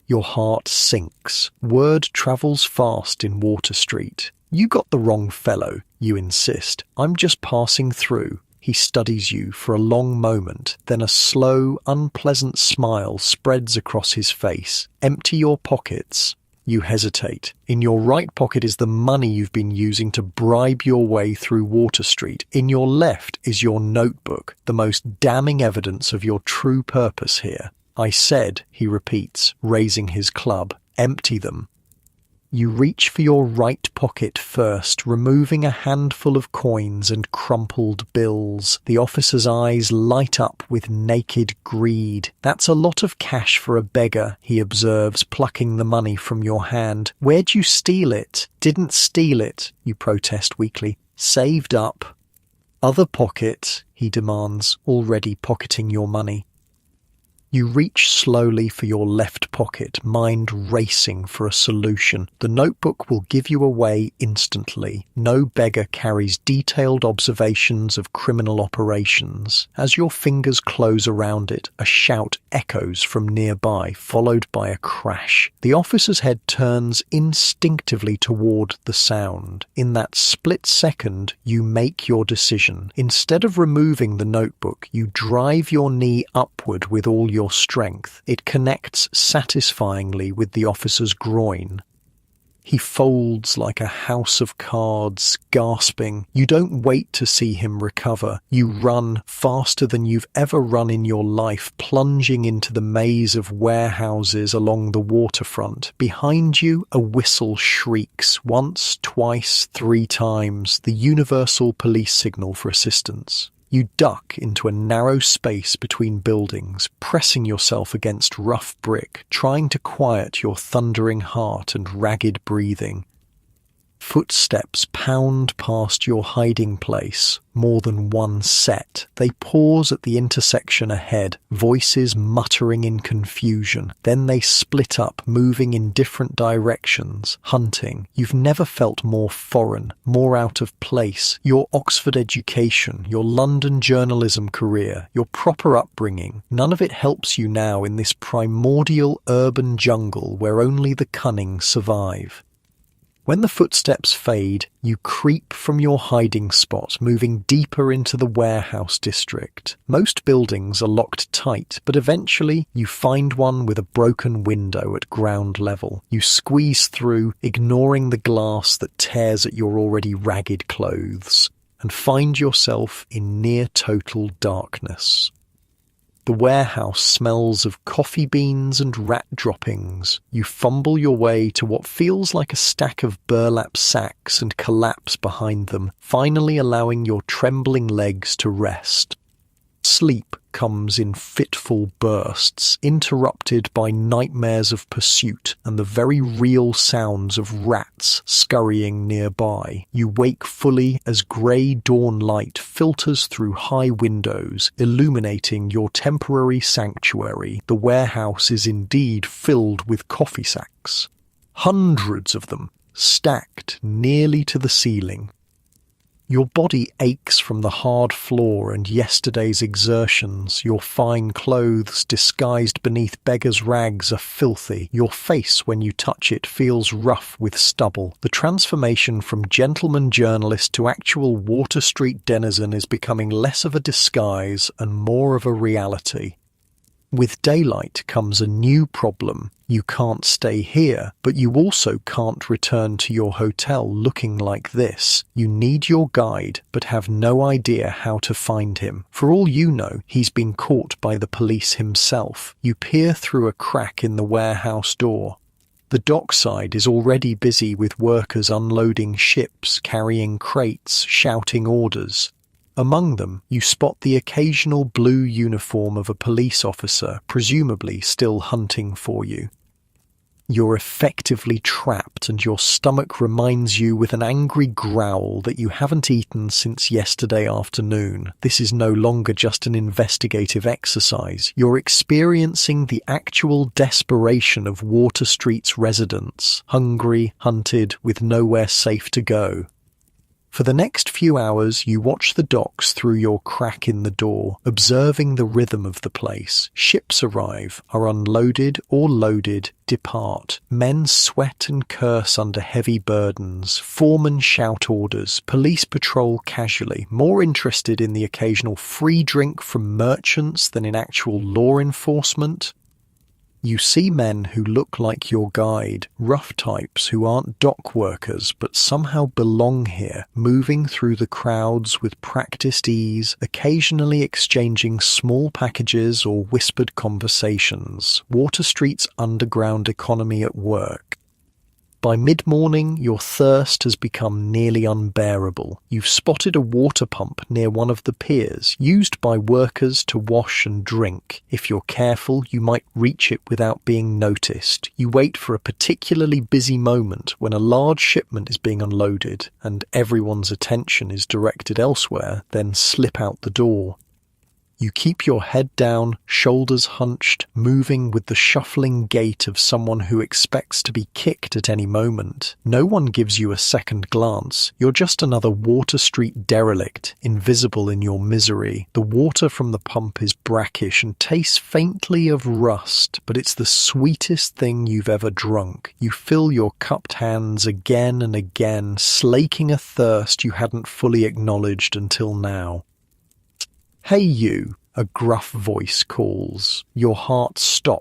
Your heart sinks. Word travels fast in Water Street. "You got the wrong fellow," you insist. "I'm just passing through." He studies you for a long moment, then a slow, unpleasant smile spreads across his face. "Empty your pockets." You hesitate. In your right pocket is the money you've been using to bribe your way through Water Street. In your left is your notebook, the most damning evidence of your true purpose here. "I said," he repeats, raising his club, "empty them." You reach for your right pocket first, removing a handful of coins and crumpled bills. The officer's eyes light up with naked greed. "That's a lot of cash for a beggar," he observes, plucking the money from your hand. "Where'd you steal it?" "Didn't steal it," you protest weakly. "Saved up." "Other pocket," he demands, already pocketing your money. You reach slowly for your left pocket, mind racing for a solution. The notebook will give you away instantly. No beggar carries detailed observations of criminal operations. As your fingers close around it, a shout echoes from nearby, followed by a crash. The officer's head turns instinctively toward the sound. In that split second, you make your decision. Instead of removing the notebook, you drive your knee upward with all your strength. It connects satisfyingly with the officer's groin. He folds like a house of cards, gasping. You don't wait to see him recover. You run faster than you've ever run in your life, plunging into the maze of warehouses along the waterfront. Behind you, a whistle shrieks once, twice, 3 times, the universal police signal for assistance. You duck into a narrow space between buildings, pressing yourself against rough brick, trying to quiet your thundering heart and ragged breathing. Footsteps pound past your hiding place, more than one set. They pause at the intersection ahead, voices muttering in confusion. Then they split up, moving in different directions, hunting. You've never felt more foreign, more out of place. Your Oxford education, your London journalism career, your proper upbringing, none of it helps you now in this primordial urban jungle where only the cunning survive. When the footsteps fade, you creep from your hiding spot, moving deeper into the warehouse district. Most buildings are locked tight, but eventually you find one with a broken window at ground level. You squeeze through, ignoring the glass that tears at your already ragged clothes, and find yourself in near total darkness. The warehouse smells of coffee beans and rat droppings. You fumble your way to what feels like a stack of burlap sacks and collapse behind them, finally allowing your trembling legs to rest. Sleep comes in fitful bursts, interrupted by nightmares of pursuit and the very real sounds of rats scurrying nearby. You wake fully as grey dawn light filters through high windows, illuminating your temporary sanctuary. The warehouse is indeed filled with coffee sacks. Hundreds of them, stacked nearly to the ceiling. Your body aches from the hard floor and yesterday's exertions. Your fine clothes, disguised beneath beggar's rags, are filthy. Your face, when you touch it, feels rough with stubble. The transformation from gentleman journalist to actual Water Street denizen is becoming less of a disguise and more of a reality. With daylight comes a new problem. You can't stay here, but you also can't return to your hotel looking like this. You need your guide, but have no idea how to find him. For all you know, he's been caught by the police himself. You peer through a crack in the warehouse door. The dockside is already busy with workers unloading ships, carrying crates, shouting orders. Among them, you spot the occasional blue uniform of a police officer, presumably still hunting for you. You're effectively trapped, and your stomach reminds you with an angry growl that you haven't eaten since yesterday afternoon. This is no longer just an investigative exercise. You're experiencing the actual desperation of Water Street's residents, hungry, hunted, with nowhere safe to go. For the next few hours, you watch the docks through your crack in the door, observing the rhythm of the place. Ships arrive, are unloaded or loaded, depart. Men sweat and curse under heavy burdens. Foremen shout orders. Police patrol casually, more interested in the occasional free drink from merchants than in actual law enforcement. You see men who look like your guide, rough types who aren't dock workers but somehow belong here, moving through the crowds with practiced ease, occasionally exchanging small packages or whispered conversations. Water Street's underground economy at work. By mid-morning, your thirst has become nearly unbearable. You've spotted a water pump near one of the piers, used by workers to wash and drink. If you're careful, you might reach it without being noticed. You wait for a particularly busy moment when a large shipment is being unloaded and everyone's attention is directed elsewhere, then slip out the door. You keep your head down, shoulders hunched, moving with the shuffling gait of someone who expects to be kicked at any moment. No one gives you a second glance. You're just another Water Street derelict, invisible in your misery. The water from the pump is brackish and tastes faintly of rust, but it's the sweetest thing you've ever drunk. You fill your cupped hands again and again, slaking a thirst you hadn't fully acknowledged until now. "Hey you," a gruff voice calls. Your heart stops